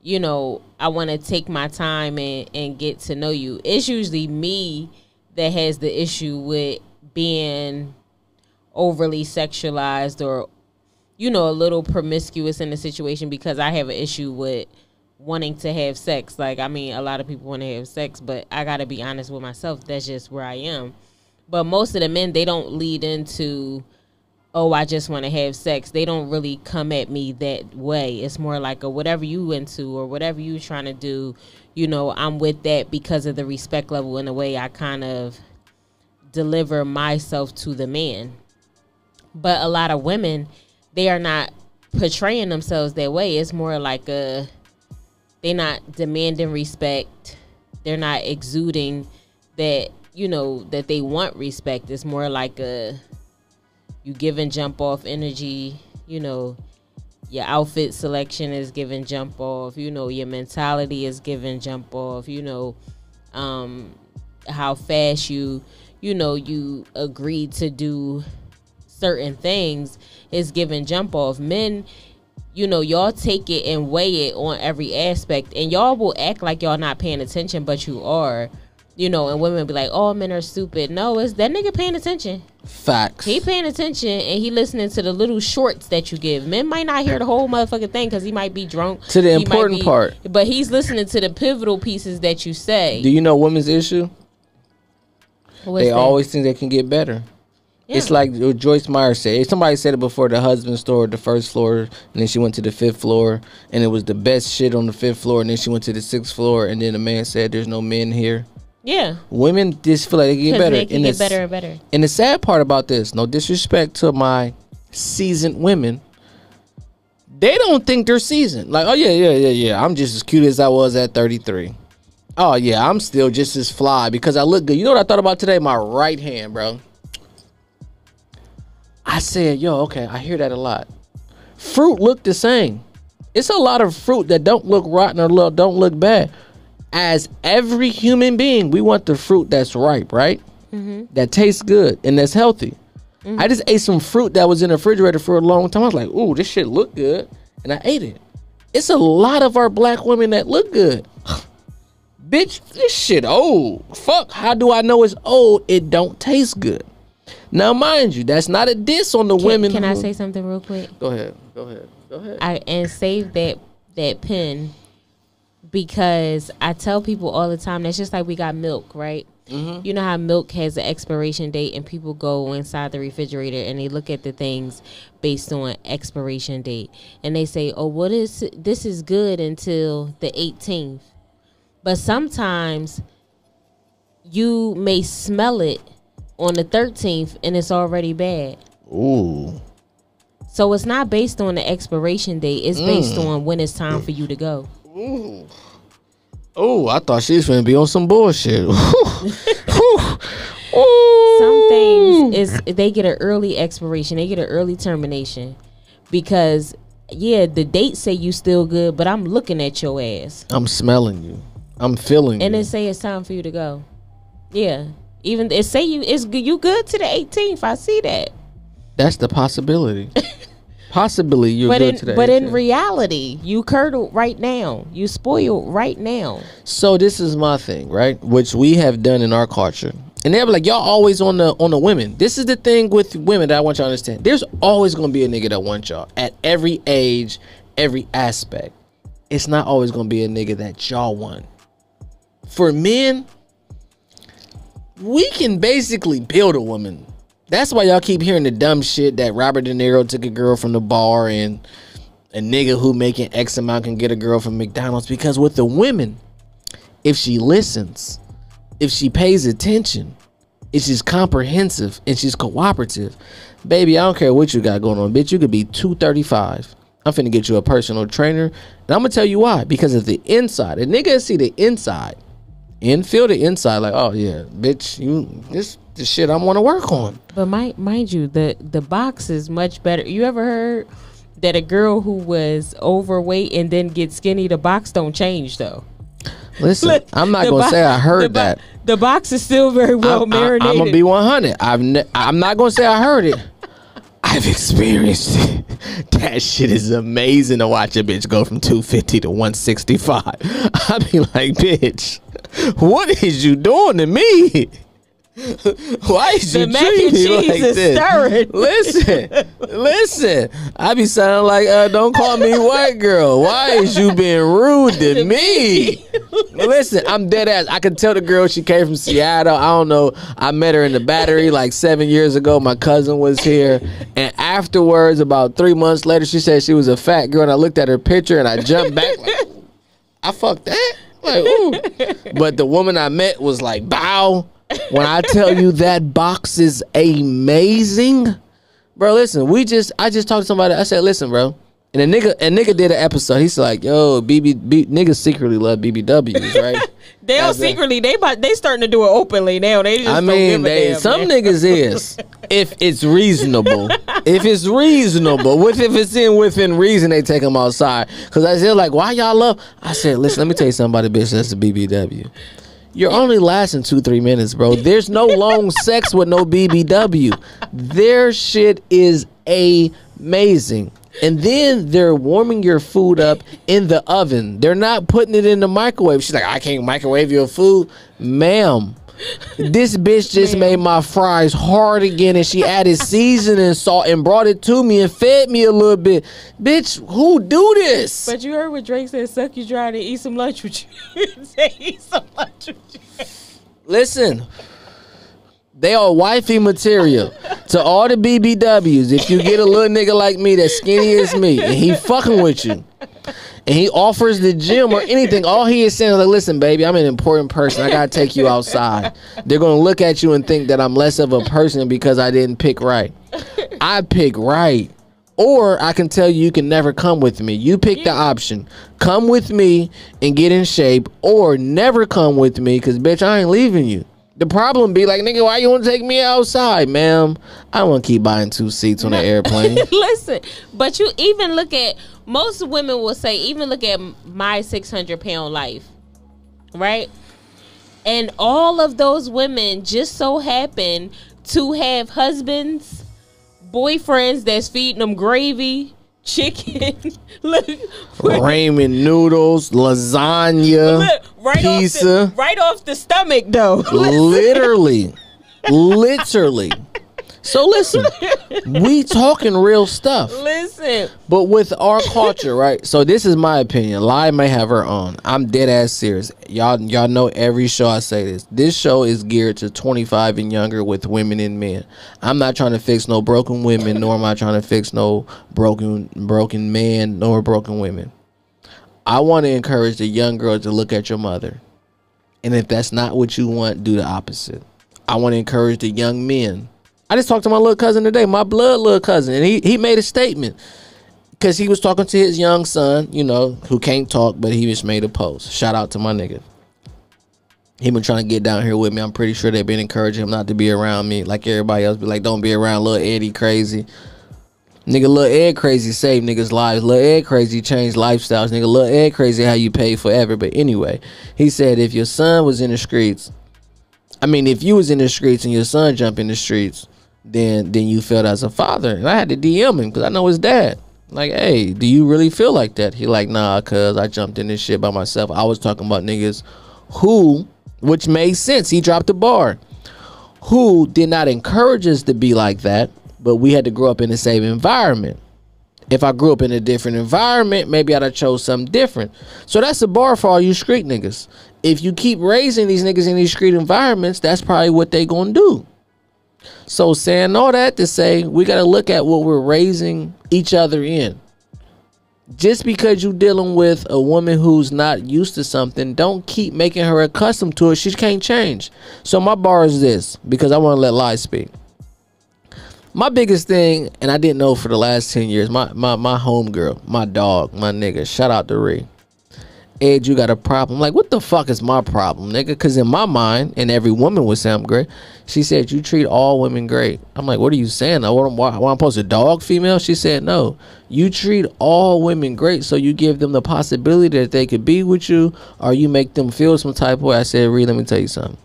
I want to take my time and get to know you. It's usually me that has the issue with being overly sexualized or, a little promiscuous in the situation because I have an issue with wanting to have sex. Like, I mean, a lot of people want to have sex, but I got to be honest with myself. That's just where I am. But most of the men, they don't lead into, oh, I just want to have sex. They don't really come at me that way. It's more like a whatever you into or whatever you trying to do, I'm with that because of the respect level and the way I kind of deliver myself to the man. But a lot of women, they are not portraying themselves that way. It's more like they're not demanding respect. They're not exuding that, that they want respect. It's more like you giving jump off energy, your outfit selection is giving jump off, your mentality is giving jump off, how fast you agreed to do certain things is giving jump off. Men, y'all take it and weigh it on every aspect, and y'all will act like y'all not paying attention, but you are. And women be like, oh, men are stupid. No, it's that nigga paying attention. Facts. He paying attention and he listening to the little shorts that you give. Men might not hear the whole motherfucking thing because he might be drunk. To the important part. But he's listening to the pivotal pieces that you say. Do you know women's issue? What's they that? always think they can get better. Yeah. It's like what Joyce Meyer said. Somebody said it before, the husband stored the first floor, and then she went to the 5th floor, and it was the best shit on the 5th floor, and then she went to the 6th floor, and then the man said, there's no men here. Yeah. Women just feel like they get better. They can get better and better. And the sad part about this, no disrespect to my seasoned women, they don't think they're seasoned. Like, oh, yeah. I'm just as cute as I was at 33. Oh, yeah, I'm still just as fly because I look good. You know what I thought about today? My right hand, bro. I said, yo, okay, I hear that a lot. Fruit look the same. It's a lot of fruit that don't look rotten or don't look bad. As every human being, we want the fruit that's ripe, right? Mm-hmm. That tastes good and that's healthy. Mm-hmm. I just ate some fruit that was in the refrigerator for a long time. I was like, ooh, this shit look good. And I ate it. It's a lot of our black women that look good. Bitch, this shit old. Fuck, how do I know it's old? It don't taste good. Now, mind you, that's not a diss on the women. Can I say something real quick? Go ahead. And save that pen. Because I tell people all the time, that's just like we got milk, right? Mm-hmm. You know how milk has an expiration date and people go inside the refrigerator and they look at the things based on expiration date. And they say, oh, this is good until the 18th. But sometimes you may smell it on the 13th and it's already bad. Ooh. So it's not based on the expiration date. It's based on when it's time for you to go. Ooh. Oh, I thought she was going to be on some bullshit. Some things they get an early expiration. They get an early termination because, yeah, the dates say you still good, but I'm looking at your ass. I'm smelling you. I'm feeling you. And they say it's time for you to go. Yeah. Even it say you good to the 18th. I see that. That's the possibility. Possibly you're good to the 18th. But in reality, you curdled right now. You spoiled right now. So this is my thing, right? Which we have done in our culture. And they're like, y'all always on the women. This is the thing with women that I want y'all to understand. There's always gonna be a nigga that wants y'all at every age, every aspect. It's not always gonna be a nigga that y'all want. For men, we can basically build a woman. That's why y'all keep hearing the dumb shit that Robert De Niro took a girl from the bar and a nigga who making X amount can get a girl from McDonald's. Because with the women, if she listens, if she pays attention, if she's comprehensive and she's cooperative, baby, I don't care what you got going on, bitch. You could be 235. I'm finna get you a personal trainer, and I'm gonna tell you why. Because of the inside, a nigga see the inside and feel the inside, like, oh yeah, bitch, this shit I want to work on. But mind you, the box is much better. You ever heard that a girl who was overweight and then get skinny, the box don't change though? Listen, look, I'm not gonna say I heard that. The box is still very well marinated. I'm gonna be 100. I'm not gonna say I heard it. I've experienced it. That shit is amazing to watch a bitch go from 250 to 165. I be like, bitch, what is you doing to me? Why is you treating me like this? Listen. I be sounding like, don't call me white girl. Why is you being rude to me? Listen, I'm dead ass. I can tell the girl she came from Seattle. I don't know. I met her in the Battery like 7 years ago. My cousin was here. And afterwards, about 3 months later, she said she was a fat girl. And I looked at her picture and I jumped back like, I fucked that? Like, ooh. But the woman I met was like, bow. When I tell you that box is amazing, bro, listen, I just talked to somebody. I said, listen, bro. And a nigga did an episode. He's like, yo, niggas secretly love BBWs, right? They don't secretly. They starting to do it openly now. They just don't give a damn, some man. Niggas is if it's reasonable. If it's reasonable, if it's within reason, they take them outside. Cause I said like, why y'all love? I said, listen, let me tell you something about a bitch that's a BBW. You're only lasting 2-3 minutes, bro. There's no long sex with no BBW. Their shit is amazing. And then they're warming your food up in the oven. They're not putting it in the microwave. She's like, I can't microwave your food. Ma'am, this bitch just made my fries hard again, and she added seasoning salt and brought it to me and fed me a little bit. Bitch, who do this? But you heard what Drake said, suck you dry to eat some lunch with you. Say eat some lunch with you. Listen, they are wifey material to all the BBWs. If you get a little nigga like me that's skinny as me and he fucking with you and he offers the gym or anything, all he is saying is like, listen, baby, I'm an important person. I gotta take you outside. They're gonna look at you and think that I'm less of a person because I didn't pick right. I pick right. Or I can tell you can never come with me. You pick the option. Come with me and get in shape, or never come with me because, bitch, I ain't leaving you. The problem be like, nigga, why you want to take me outside, ma'am? I don't want to keep buying 2 seats on the airplane. Listen, but you even look at, most women will say, even look at My 600-Pound Life, right? And all of those women just so happen to have husbands, boyfriends that's feeding them gravy, chicken, ramen noodles, lasagna, pizza. Right off the stomach, though. Literally. So listen, we talking real stuff. Listen. But with our culture, right? So this is my opinion. Lai may have her own. I'm dead ass serious. Y'all know every show I say this. This show is geared to 25 and younger with women and men. I'm not trying to fix no broken women, nor am I trying to fix no broken men, nor broken women. I want to encourage the young girl to look at your mother. And if that's not what you want, do the opposite. I want to encourage the young men. I just talked to my little cousin today, my blood little cousin, and he made a statement because he was talking to his young son, you know, who can't talk, but he just made a post. Shout out to my nigga. He been trying to get down here with me. I'm pretty sure they've been encouraging him not to be around me like everybody else. Be like, don't be around little Eddie crazy. Nigga, Lil Ed crazy saved niggas' lives. Lil Ed crazy changed lifestyles. Nigga, Lil Ed crazy how you pay forever. But anyway, he said if your son was in the streets I mean, if you was in the streets and your son jumped in the streets, then you felt as a father. And I had to DM him because I know his dad. Like, hey, do you really feel like that? He like, nah, cuz I jumped in this shit by myself. I was talking about niggas who, which made sense. He dropped the bar. Who did not encourage us to be like that, but we had to grow up in the same environment. If I grew up in a different environment, maybe I'd have chose something different. So that's the bar for all you street niggas. If you keep raising these niggas in these street environments, that's probably what they gonna do. So saying all that to say, we got to look at what we're raising each other in. Just because you're dealing with a woman who's not used to something, don't keep making her accustomed to it. She can't change. So my bar is this, because I want to let lies speak. My biggest thing, and I didn't know for the last 10 years, my homegirl, my dog, my nigga, shout out to Ree. Ed, you got a problem. Like, what the fuck is my problem, nigga? Because in my mind, and every woman would say I'm great, she said, you treat all women great. I'm like, what are you saying? Why am I supposed to dog female? She said, no. You treat all women great, so you give them the possibility that they could be with you, or you make them feel some type of way. I said, Ree, let me tell you something.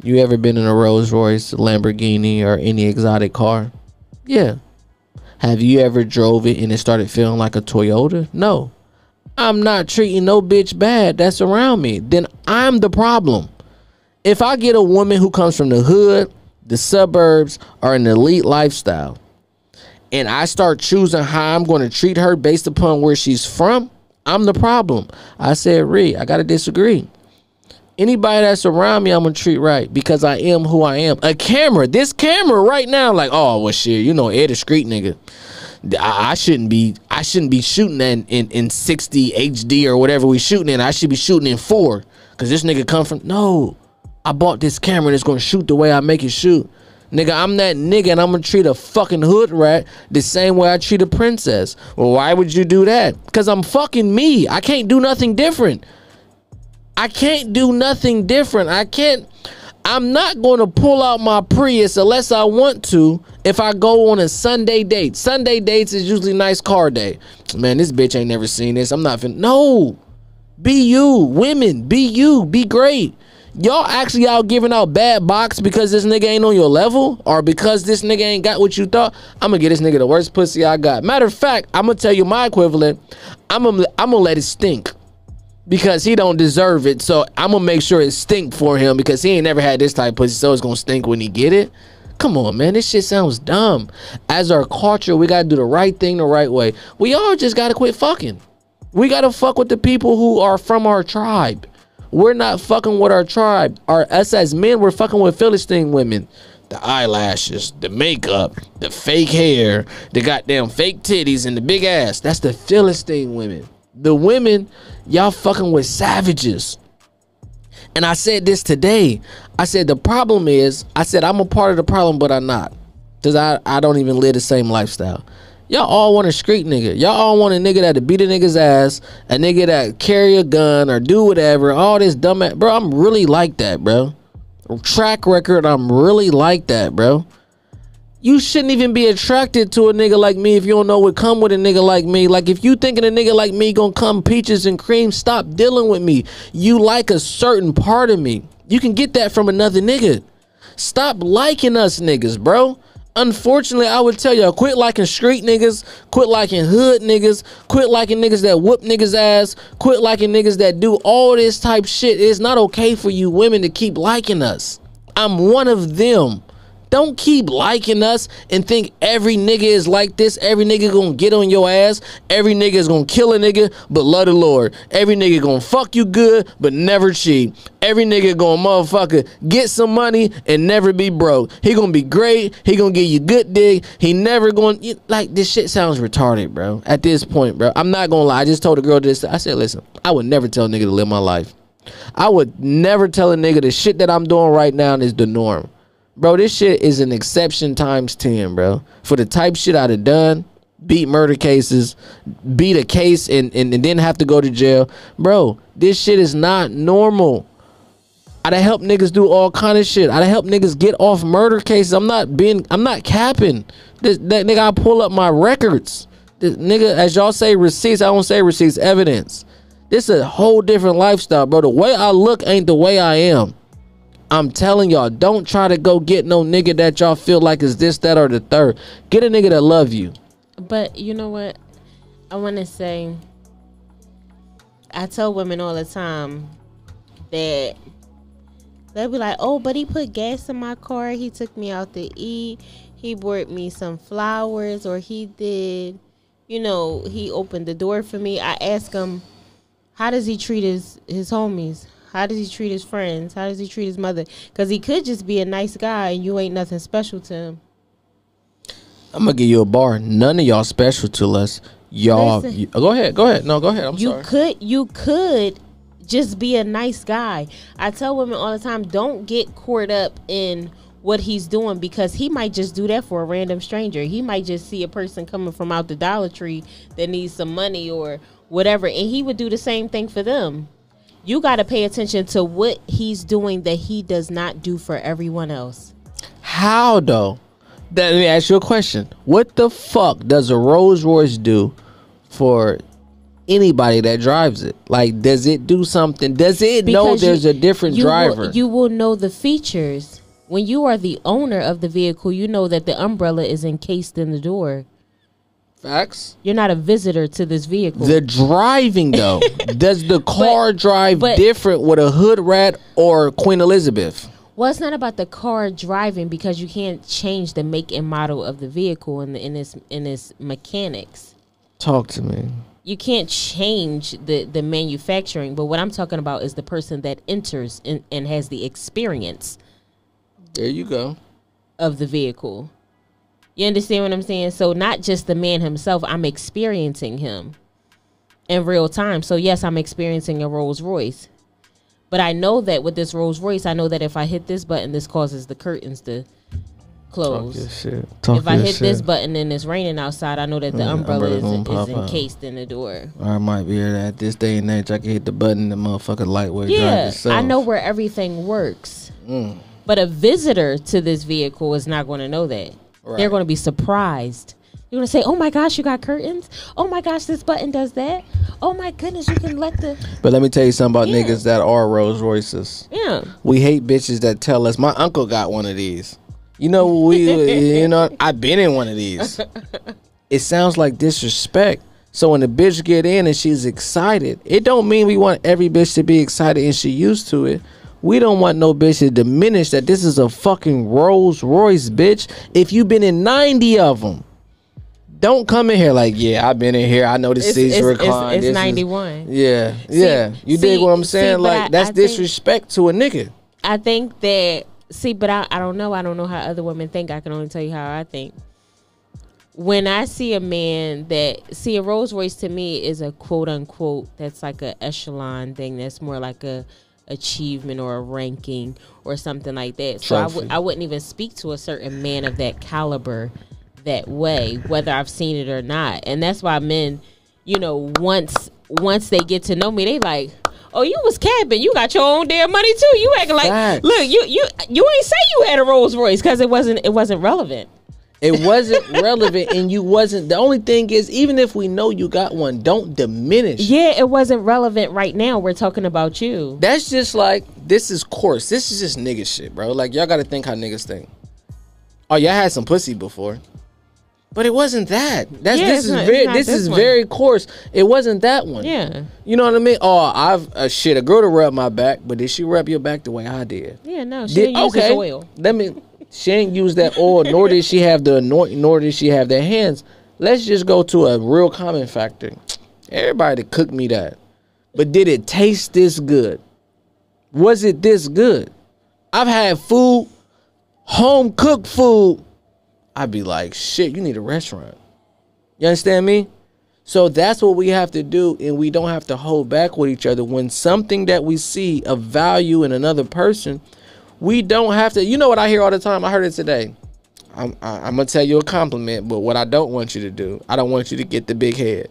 You ever been in a Rolls Royce, Lamborghini, or any exotic car? Yeah. Have you ever drove it and it started feeling like a Toyota? No. I'm not treating no bitch bad that's around me. Then I'm the problem. If I get a woman who comes from the hood, the suburbs, or an elite lifestyle, and I start choosing how I'm going to treat her based upon where she's from, I'm the problem. I said, Ree, I got to disagree. Anybody that's around me, I'm going to treat right because I am who I am. A camera, this camera right now, like, oh, well, shit, you know, Ed a street nigga. I shouldn't be shooting in 60 HD or whatever we shooting in. I should be shooting in 4 because this nigga come from. No, I bought this camera and it's gonna shoot the way I make it shoot. Nigga, I'm that nigga and I'm gonna treat a fucking hood rat the same way I treat a princess. Well, why would you do that? Because I'm fucking me. I can't do nothing different. I can't do nothing different. I'm not going to pull out my Prius unless I want to if I go on a Sunday date. Sunday dates is usually nice car day. Man, this bitch ain't never seen this. I'm not finna. No. Be you. Women, be you. Be great. Y'all actually out giving out bad box because this nigga ain't on your level or because this nigga ain't got what you thought. I'm going to get this nigga the worst pussy I got. Matter of fact, I'm going to tell you my equivalent. I'm gonna let it stink. Because he don't deserve it. So I'm going to make sure it stink for him because he ain't never had this type of pussy. So it's going to stink when he get it. Come on, man. This shit sounds dumb. As our culture, we got to do the right thing the right way. We all just got to quit fucking. We got to fuck with the people who are from our tribe. We're not fucking with our tribe. Us as men, we're fucking with Philistine women. The eyelashes, the makeup, the fake hair, the goddamn fake titties, and the big ass. That's the Philistine women. The women, y'all fucking with savages. And I said this today. I said the problem is, I said I'm a part of the problem, but I'm not. Because I don't even live the same lifestyle. Y'all all want a street nigga. Y'all all want a nigga that'll beat a nigga's ass, a nigga that carry a gun or do whatever, all this dumb ass. Bro, I'm really like that, bro. Track record, I'm really like that, bro. You shouldn't even be attracted to a nigga like me if you don't know what come with a nigga like me. Like, if you thinking a nigga like me gonna come peaches and cream, stop dealing with me. You like a certain part of me. You can get that from another nigga. Stop liking us niggas, bro. Unfortunately, I would tell y'all, quit liking street niggas, quit liking hood niggas, quit liking niggas that whoop niggas ass, quit liking niggas that do all this type shit. It's not okay for you women to keep liking us. I'm one of them. Don't keep liking us and think every nigga is like this. Every nigga gonna get on your ass. Every nigga is gonna kill a nigga but love the Lord. Every nigga gonna fuck you good but never cheat. Every nigga gonna motherfucker get some money and never be broke. He gonna be great. He gonna give you good dick. He never gonna, like, this shit sounds retarded, bro. At this point, bro, I'm not gonna lie. I just told a girl this. I said, listen, I would never tell a nigga to live my life. I would never tell a nigga the shit that I'm doing right now is the norm. Bro, this shit is an exception times 10, bro. For the type shit I'd have done, beat murder cases, beat a case and then have to go to jail. Bro, this shit is not normal. I'd have helped niggas do all kind of shit. I'd have helped niggas get off murder cases. I'm not capping. That nigga, I pull up my records. This nigga, as y'all say receipts, I don't say receipts, evidence. This is a whole different lifestyle, bro. The way I look ain't the way I am. I'm telling y'all, don't try to go get no nigga that y'all feel like is this, that, or the third. Get a nigga that love you. But you know what? I want to say, I tell women all the time that they'll be like, oh, but he put gas in my car. He took me out to eat. He bought me some flowers, or he did, you know, he opened the door for me. I ask him, how does he treat his homies? How does he treat his friends? How does he treat his mother? Because he could just be a nice guy and you ain't nothing special to him. I'm going to give you a bar. None of y'all special to us. Y'all. Go ahead. No, go ahead. I'm sorry. You could just be a nice guy. I tell women all the time, don't get caught up in what he's doing, because he might just do that for a random stranger. He might just see a person coming from out the Dollar Tree that needs some money or whatever, and he would do the same thing for them. You got to pay attention to what he's doing that he does not do for everyone else. How though? Let me ask you a question. What the fuck does a Rolls Royce do for anybody that drives it? Like, does it do something? Does it know there's a different driver? You will know the features. When you are the owner of the vehicle, you know that the umbrella is encased in the door. Facts. You're not a visitor to this vehicle. The driving though, does the car drive different with a hood rat or Queen Elizabeth? Well, it's not about the car driving, because you can't change the make and model of the vehicle in its mechanics. Talk to me. You can't change the manufacturing, but what I'm talking about is the person that enters and has the experience. There you go. Of the vehicle. You understand what I'm saying? So not just the man himself, I'm experiencing him in real time. So yes, I'm experiencing a Rolls Royce. But I know that with this Rolls Royce, I know that if I hit this button, this causes the curtains to close. If I hit this button and it's raining outside, I know that the umbrella is encased in the door. Or I might be at this day and age, I can hit the button, the motherfucker lightweight drive itself. I know where everything works. But a visitor to this vehicle is not going to know that. Right. They're going to be surprised. You're going to say, oh my gosh, you got curtains? Oh my gosh, this button does that? Oh my goodness, you can let the... But let me tell you something about niggas that are Rolls Royces. Yeah. We hate bitches that tell us, my uncle got one of these. You know, I've been in one of these. It sounds like disrespect. So when the bitch get in and she's excited, it don't mean we want every bitch to be excited and she used to it. We don't want no bitch to diminish that this is a fucking Rolls Royce, bitch. If you've been in 90 of them, don't come in here like, yeah, I've been in here. I know the seats recline. It's 91. Yeah. You dig what I'm saying? Like, that's disrespect to a nigga. I think that, but I don't know. I don't know how other women think. I can only tell you how I think. When I see a man a Rolls Royce to me is a quote unquote, that's like a echelon thing. That's more like a achievement or a ranking or something like that. So I wouldn't even speak to a certain man of that caliber that way, whether I've seen it or not. And that's why men, once they get to know me, they like, oh, you was capping. You got your own damn money too. You acting like, look, you ain't say you had a Rolls Royce, because it wasn't relevant. It wasn't relevant, and you wasn't. The only thing is, even if we know you got one, don't diminish. Yeah, it wasn't relevant right now. We're talking about you. That's just like, this is coarse. This is just nigga shit, bro. Like, y'all got to think how niggas think. Oh, y'all had some pussy before, but it wasn't that. This is very coarse. It wasn't that one. Yeah. You know what I mean? Oh, a girl to rub my back, but did she rub your back the way I did? Yeah, no, she didn't use his oil. She ain't use that oil, nor did she have the anointing, nor did she have their hands. Let's just go to a real common factor. Everybody cooked me that. But did it taste this good? Was it this good? I've had food, home cooked food. I'd be like, shit, you need a restaurant. You understand me? So that's what we have to do, and we don't have to hold back with each other. When something that we see of value in another person, we don't have to. You know what I hear all the time? I heard it today. I'm going to tell you a compliment, but what I don't want you to do, I don't want you to get the big head.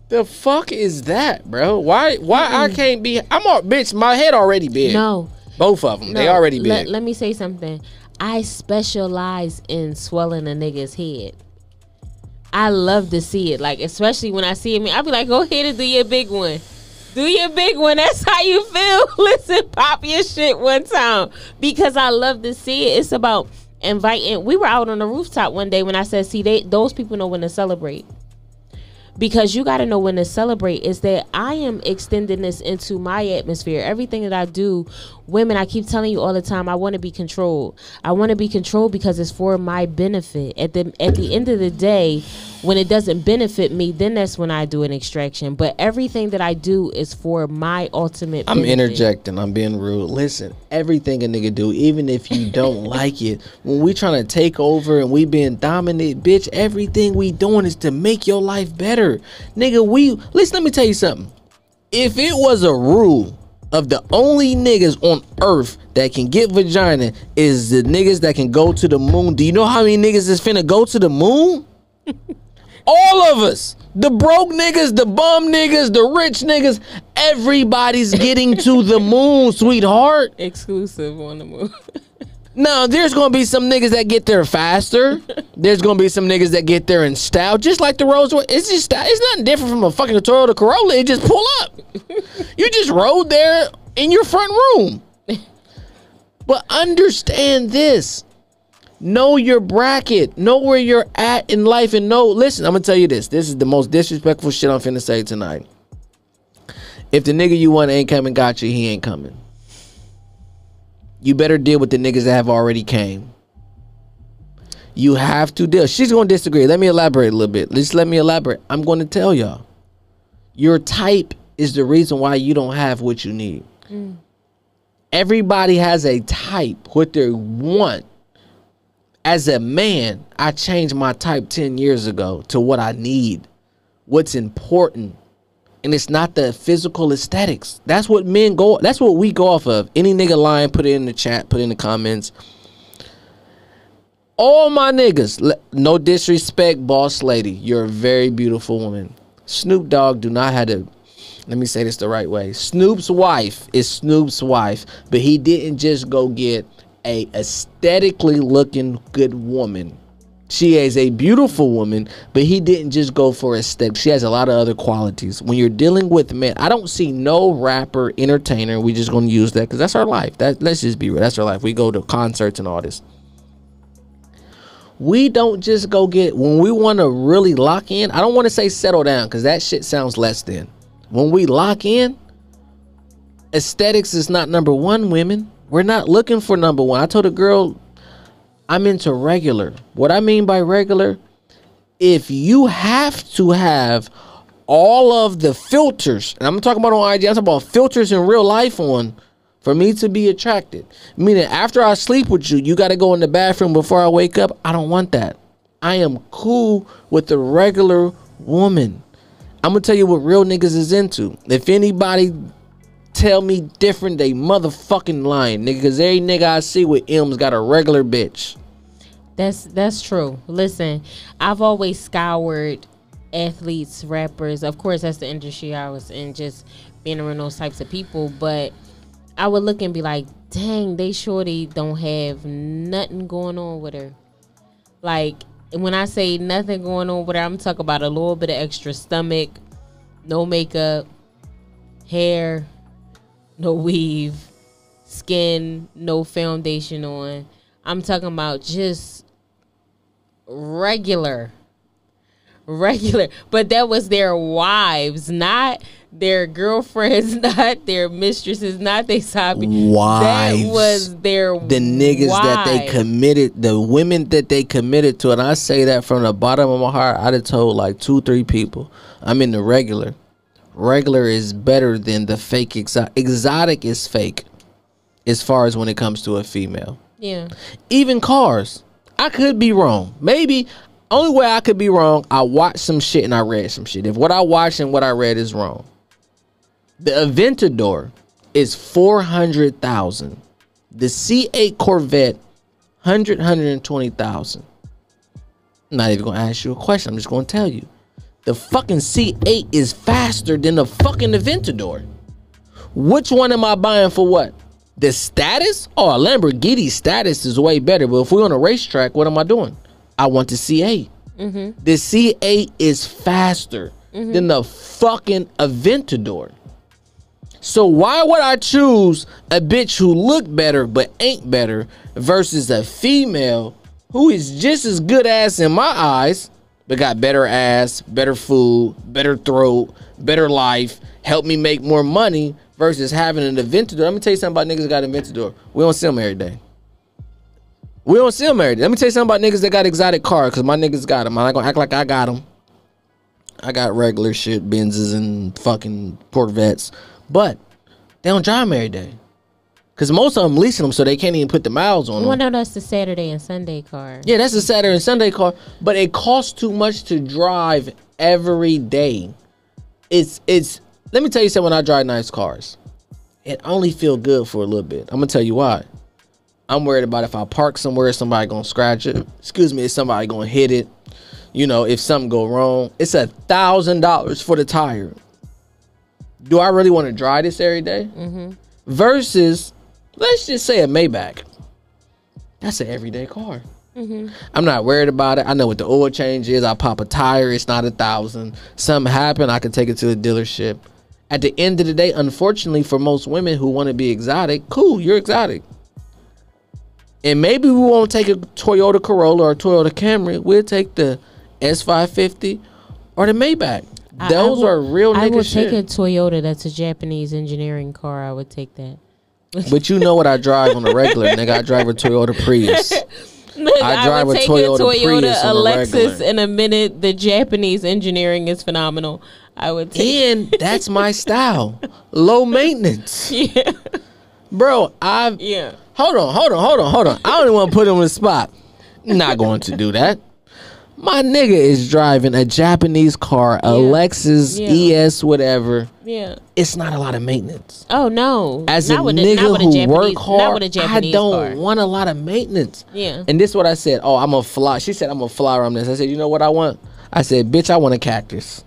The fuck is that, bro? Why I can't be? Bitch, my head already big. No. Both of them. No, they already big. Let me say something. I specialize in swelling a nigga's head. I love to see it. Like, especially when I see him, I'll be like, go ahead and do your big one. Do your big one. That's how you feel. Listen, pop your shit one time. Because I love to see it. It's about inviting. We were out on the rooftop one day when I said, see, those people know when to celebrate. Because you got to know when to celebrate. Is that I am extending this into my atmosphere. Everything that I do, women, I keep telling you all the time, I want to be controlled. I want to be controlled because it's for my benefit. At the end of the day, when it doesn't benefit me, then that's when I do an extraction. But everything that I do is for my ultimate benefit. I'm interjecting. I'm being rude. Listen, everything a nigga do, even if you don't like it, when we trying to take over and we being dominant, bitch, everything we doing is to make your life better. Nigga, listen, let me tell you something. If it was a rule of the only niggas on earth that can get vagina is the niggas that can go to the moon, do you know how many niggas is finna go to the moon? All of us, the broke niggas, the bum niggas, the rich niggas, everybody's getting to the moon, sweetheart. Exclusive on the moon. Now, there's going to be some niggas that get there faster. There's going to be some niggas that get there in style, just like the Rolls Royce. It's just style. It's nothing different from a fucking Toyota Corolla. It just pull up. You just rode there in your front room. But understand this. Know your bracket. Know where you're at in life. And listen, I'm going to tell you this. This is the most disrespectful shit I'm finna say tonight. If the nigga you want ain't coming, got you, he ain't coming. You better deal with the niggas that have already came. You have to deal. She's going to disagree. Let me elaborate a little bit. Just let me elaborate. I'm going to tell y'all. Your type is the reason why you don't have what you need. Everybody has a type, what they want. As a man, I changed my type 10 years ago to what I need, what's important. And it's not the physical aesthetics. That's what men go. That's what we go off of. Any nigga lying, put it in the chat, put it in the comments. All my niggas, no disrespect, boss lady. You're a very beautiful woman. Snoop Dogg do not have to. Let me say this the right way. Snoop's wife is Snoop's wife, but he didn't just go get a aesthetically looking good woman. She is a beautiful woman, but he didn't just go for aesthetic. She has a lot of other qualities. When you're dealing with men, I don't see no rapper, entertainer. We just going to use that because that's our life. Let's just be real. That's our life. We go to concerts and all this. We don't just go get, when we want to really lock in, I don't want to say settle down because that shit sounds less than. When we lock in, aesthetics is not number one, women. We're not looking for number one. I told a girl, I'm into regular. What I mean by regular, if you have to have all of the filters, and I'm talking about on IG, I'm talking about filters in real life on, for me to be attracted. Meaning after I sleep with you, you got to go in the bathroom before I wake up. I don't want that. I am cool with the regular woman. I'm going to tell you what real niggas is into. If anybody tell me different, they motherfucking lying, nigga, because every nigga I see with M's got a regular bitch. That's true. Listen, I've always scoured athletes, rappers. Of course, that's the industry I was in, just being around those types of people. But I would look and be like, dang, they shorty don't have nothing going on with her. Like, when I say nothing going on with her, I'm talking about a little bit of extra stomach, no makeup, hair, no weave, skin, no foundation on. I'm talking about just regular. But that was their wives, not their girlfriends, not their mistresses, not their side wives. That was the niggas that they committed, the women that they committed to. And I say that from the bottom of my heart. I'd have told like 2-3 people. I'm in the regular. Regular is better than the fake exotic. Exotic is fake as far as when it comes to a female. Yeah. Even cars. I could be wrong. Maybe only way I could be wrong, I watched some shit and I read some shit. If what I watched and what I read is wrong. The Aventador is $400,000. The C8 Corvette, $120,000. I'm not even gonna ask you a question. I'm just gonna tell you. The fucking C8 is faster than the fucking Aventador. Which one am I buying for what? The status? Oh, a Lamborghini status is way better. But if we're on a racetrack, what am I doing? I want the C8. Mm-hmm. The C8 is faster than the fucking Aventador. So why would I choose a bitch who look better but ain't better versus a female who is just as good ass in my eyes but got better ass, better food, better throat, better life, help me make more money versus having an Aventador? Let me tell you something about niggas that got an Aventador. We don't see them every day. We don't see them every day. Let me tell you something about niggas that got exotic cars, because my niggas got them. I'm not going to act like I got them. I got regular shit, Benzes and fucking Corvettes. But they don't drive them every day. Because most of them leasing them so they can't even put the miles on them. Well, no, that's the Saturday and Sunday car. Yeah, that's the Saturday and Sunday car. But it costs too much to drive every day. It's. Let me tell you something, when I drive nice cars, it only feel good for a little bit. I'm going to tell you why. I'm worried about if I park somewhere, somebody going to scratch it. Excuse me, is somebody going to hit it? You know, if something go wrong. It's $1,000 for the tire. Do I really want to drive this every day? Mm-hmm. Versus, let's just say a Maybach. That's an everyday car. Mm-hmm. I'm not worried about it. I know what the oil change is. I pop a tire. It's not $1,000. Something happened, I can take it to the dealership. At the end of the day, unfortunately for most women who want to be exotic, cool, you're exotic. And maybe we won't take a Toyota Corolla or a Toyota Camry. We'll take the S550 or the Maybach. Those are real nigga shit. I would take a Toyota that's a Japanese engineering car. I would take that. But you know what I drive on the regular, nigga. I drive a Toyota Prius. Look, I drive a Toyota Prius a on Lexus in a minute. The Japanese engineering is phenomenal. I would take and that's my style. Low maintenance. Yeah. Bro, yeah. Hold on. I don't even want to put him on the spot. Not going to do that. My nigga is driving a Japanese car, a Lexus ES, whatever. Yeah. It's not a lot of maintenance. Oh, no. As not a nigga who work hard, I don't want a lot of maintenance. Yeah. And this is what I said. Oh, I'm going to fly. She said, I'm going to fly around this. I said, you know what I want? I said, bitch, I want a cactus.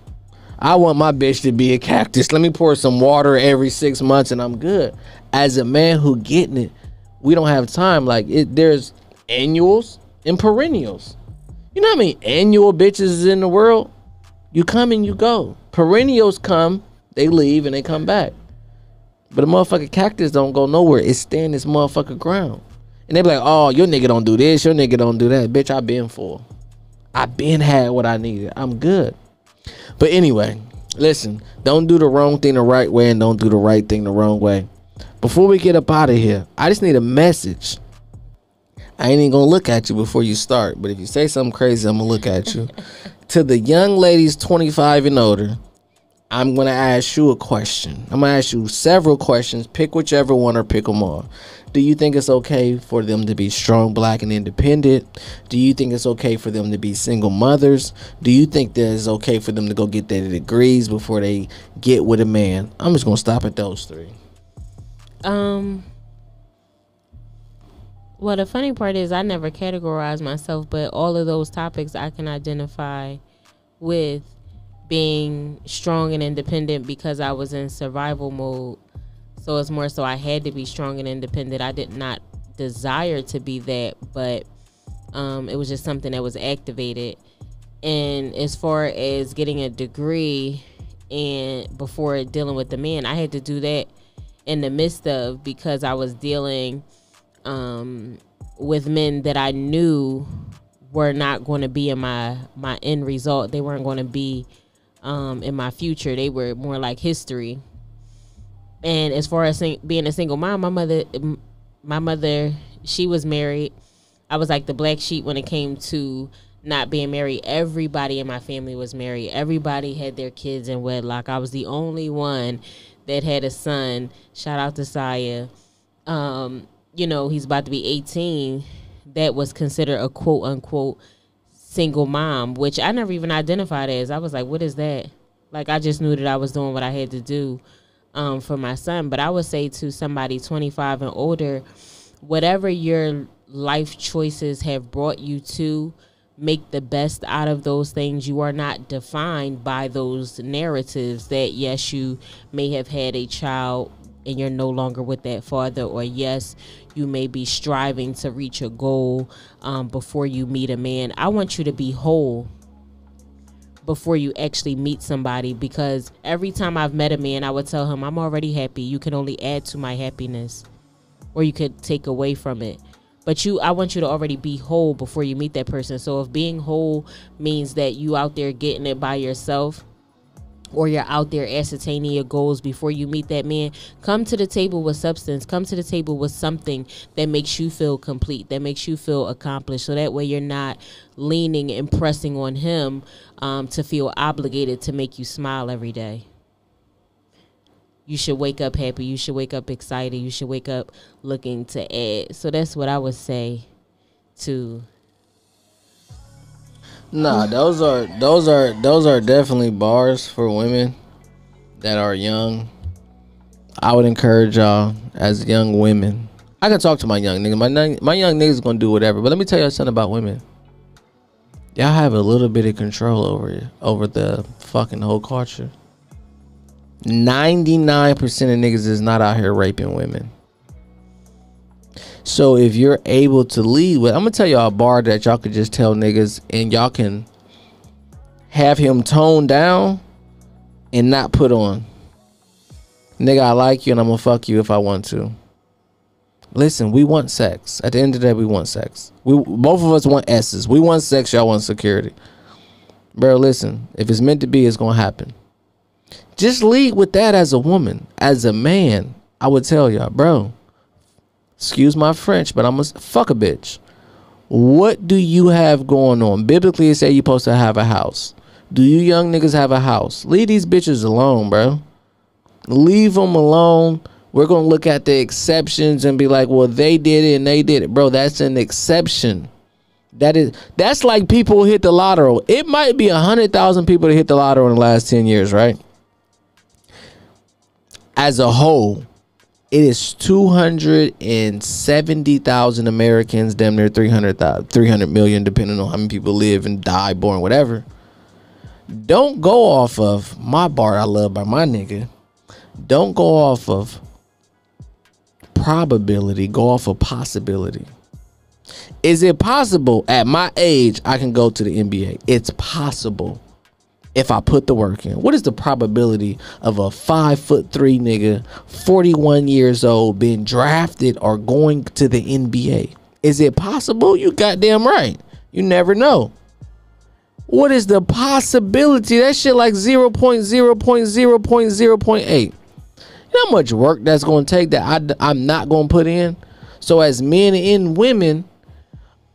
I want my bitch to be a cactus. Let me pour some water every 6 months and I'm good. As a man who getting it, we don't have time. Like, there's annuals and perennials. You know how many annual bitches is in the world? You come and you go. Perennials come, they leave, and they come back. But a motherfucking cactus don't go nowhere. It stay in this motherfucking ground. And they be like, oh, your nigga don't do this, your nigga don't do that. Bitch, I been full. I been had what I needed. I'm good. But anyway, listen, don't do the wrong thing the right way and don't do the right thing the wrong way. Before we get up out of here, I just need a message. I ain't even gonna look at you before you start, but if you say something crazy, I'm gonna look at you. To the young ladies 25 and older, I'm gonna ask you a question. I'm gonna ask you several questions. Pick whichever one or pick them all. Do you think it's okay for them to be strong, black, and independent? Do you think it's okay for them to be single mothers? Do you think that it's okay for them to go get their degrees before they get with a man? I'm just gonna stop at those three. Well, the funny part is I never categorized myself, but all of those topics I can identify with being strong and independent because I was in survival mode. So it's more so I had to be strong and independent. I did not desire to be that, but it was just something that was activated. And as far as getting a degree and before dealing with the man, I had to do that in the midst of, because I was dealing with men that I knew were not going to be in my end result. They weren't going to be in my future. They were more like history. And as far as being a single mom, my mother, she was married. I was like the black sheep when it came to not being married. Everybody in my family was married. Everybody had their kids in wedlock. I was the only one that had a son. Shout out to Saya. You know, he's about to be 18. That was considered a quote unquote single mom, which I never even identified as. I was like, what is that? Like, I just knew that I was doing what I had to do for my son. But I would say to somebody 25 and older, whatever your life choices have brought you to, make the best out of those things. You are not defined by those narratives that, yes, you may have had a child and you're no longer with that father, or yes, you may be striving to reach a goal before you meet a man. I want you to be whole before you actually meet somebody, because every time I've met a man, I would tell him, I'm already happy. You can only add to my happiness, or you could take away from it. But I want you to already be whole before you meet that person. So if being whole means that you out there getting it by yourself, or you're out there ascertaining your goals before you meet that man, come to the table with substance. Come to the table with something that makes you feel complete, that makes you feel accomplished. So that way you're not leaning and pressing on him to feel obligated to make you smile every day. You should wake up happy. You should wake up excited. You should wake up looking to add. So that's what I would say to... Nah, those are definitely bars for women that are young. I would encourage y'all as young women. I can talk to my young nigga. My young niggas gonna do whatever. But let me tell you something about women. Y'all have a little bit of control over the fucking whole culture. 99% of niggas is not out here raping women. So if you're able to lead with, I'm gonna tell y'all a bar that y'all could just tell niggas, and y'all can have him tone down and not put on. Nigga, I like you and I'm gonna fuck you if I want to. Listen, we want sex. At the end of the day, we want sex. Both of us want S's. We want sex, y'all want security. Bro, listen, if it's meant to be, it's gonna happen. Just lead with that as a woman. As a man, I would tell y'all, bro, excuse my French, but I'm gonna fuck a bitch. What do you have going on? Biblically, it say you're supposed to have a house. Do you young niggas have a house? Leave these bitches alone, bro. Leave them alone. We're gonna look at the exceptions and be like, well, they did it and they did it. Bro, that's an exception. That's like people who hit the lottery. It might be 100,000 people that hit the lottery in the last 10 years, right? As a whole, it is 270,000 Americans, damn near 300 million, depending on how many people live and die, born, whatever. Don't go off of my bar I love by my nigga. Don't go off of probability. Go off of possibility. Is it possible at my age I can go to the NBA? It's possible. If I put the work in. What is the probability of a 5'3" nigga, 41 years old, being drafted or going to the NBA? Is it possible? You goddamn right. You never know. What is the possibility? That shit like 0.0.0.0.8. You know how much work that's going to take that I'm not going to put in? So as men and women,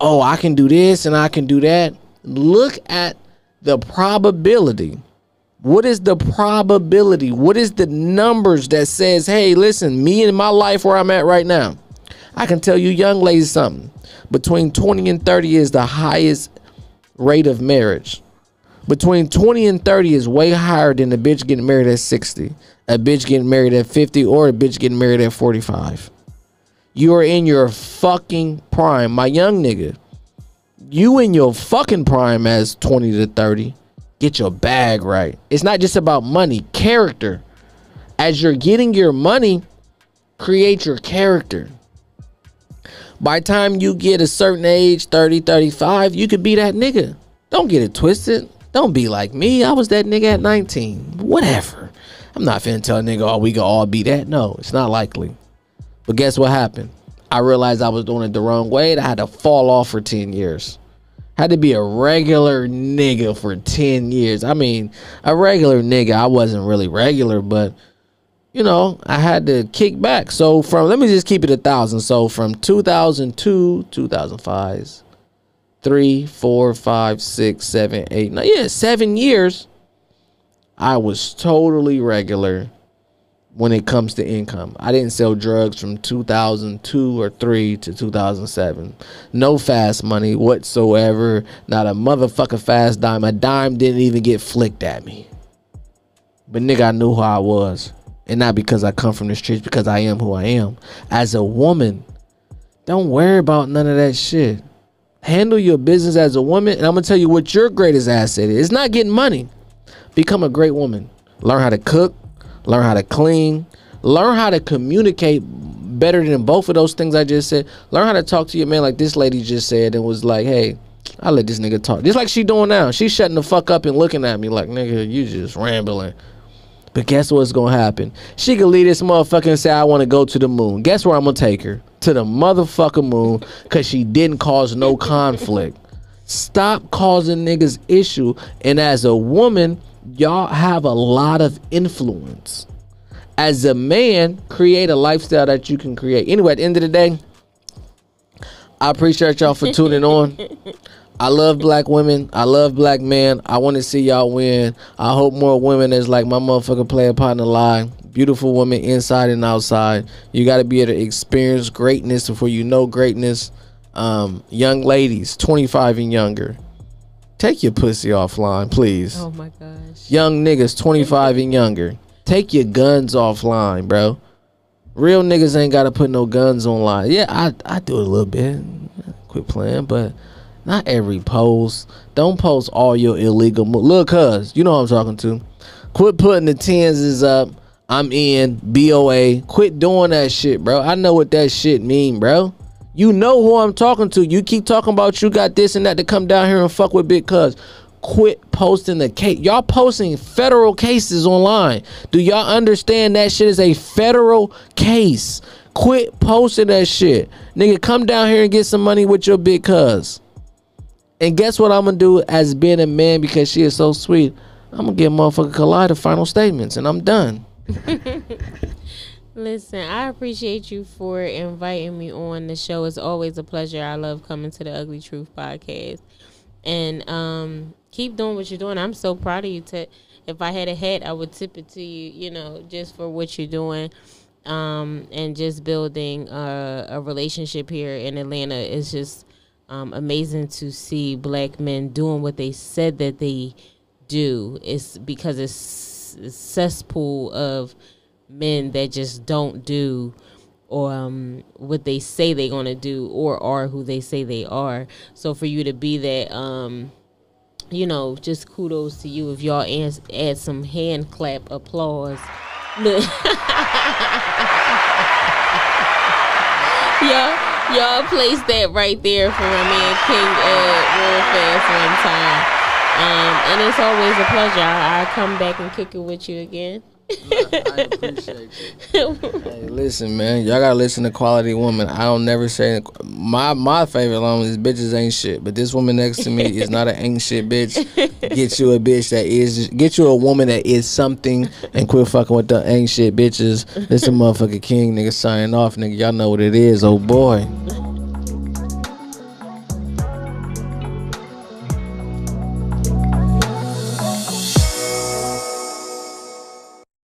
oh, I can do this and I can do that. Look at the probability. What is the probability? What is the numbers that says, hey, listen, me and my life where I'm at right now, I can tell you young ladies something. Between 20 and 30 is the highest rate of marriage. Between 20 and 30 is way higher than a bitch getting married at 60, a bitch getting married at 50, or a bitch getting married at 45. You are in your fucking prime, my young nigga. You in your fucking prime as 20 to 30. Get your bag right. It's not just about money, character. As you're getting your money, create your character. By the time you get a certain age, 30, 35, you could be that nigga. Don't get it twisted. Don't be like me. I was that nigga at 19. Whatever. I'm not finna tell a nigga, oh, we can all be that. No, it's not likely. But guess what happened? I realized I was doing it the wrong way, and I had to fall off for 10 years. Had to be a regular nigga for 10 years. I mean, a regular nigga. I wasn't really regular, but, you know, I had to kick back. So let me just keep it 1,000. So from 2002, 2005, 3, 4, 5, 6, 7, 8, 9. Yeah, 7 years. I was totally regular when it comes to income. I didn't sell drugs from 2002 or 3 to 2007. No fast money whatsoever. Not a motherfucking fast dime. A dime didn't even get flicked at me. But nigga, I knew who I was. And not because I come from the streets, because I am who I am. As a woman, don't worry about none of that shit. Handle your business as a woman. And I'm going to tell you what your greatest asset is. It's not getting money. Become a great woman. Learn how to cook. Learn how to clean. Learn how to communicate better than both of those things I just said. Learn how to talk to your man like this lady just said and was like, hey, I let this nigga talk. Just like she doing now. She shutting the fuck up and looking at me like, nigga, you just rambling. But guess what's gonna happen? She could leave this motherfucker and say, I want to go to the moon. Guess where I'm gonna take her? To the motherfucking moon, because she didn't cause no conflict. Stop causing niggas issue. And as a woman, y'all have a lot of influence. As a man, create a lifestyle that you can create. Anyway, at the end of the day, I appreciate y'all for tuning on. I love black women. I love black men. I want to see y'all win. I hope more women is like my motherfucking player partner lie. Beautiful women inside and outside. You got to be able to experience greatness before you know greatness. Young ladies, 25 and younger, take your pussy offline, please. Oh my gosh. Young niggas, 25 and younger, take your guns offline, bro. Real niggas ain't got to put no guns online. Yeah, I do it a little bit. Quit playing, but not every post. Don't post all your illegal look, cuz you know what I'm talking to. Quit putting the tens is up. I'm in BOA. Quit doing that shit, bro. I know what that shit mean, bro. You know who I'm talking to. You keep talking about you got this and that to come down here and fuck with big cuz. Quit posting the case. Y'all posting federal cases online. Do y'all understand that shit is a federal case? Quit posting that shit. Nigga, come down here and get some money with your big cuz. And guess what I'm going to do as being a man, because she is so sweet? I'm going to give motherfucker Collider final statements and I'm done. Listen, I appreciate you for inviting me on the show. It's always a pleasure. I love coming to the Ugly Truth podcast. And keep doing what you're doing. I'm so proud of you. If I had a hat, I would tip it to you, you know, just for what you're doing. And just building a relationship here in Atlanta is just amazing to see black men doing what they said that they do. It's because it's a cesspool of men that just don't do or what they say they're gonna do or are who they say they are. So for you to be that, you know, just kudos to you. If y'all add some hand clap applause. Y'all place that right there for my man King real fast one time. And it's always a pleasure. I come back and kick it with you again. I appreciate you. Hey, listen, man. Y'all gotta listen to Quality Woman. I don't never say my favorite line is bitches ain't shit. But this woman next to me is not an ain't shit bitch. Get you a bitch that is. Get you a woman that is something, and quit fucking with the ain't shit bitches. This a motherfucking King, nigga. Signing off, nigga. Y'all know what it is. Oh boy.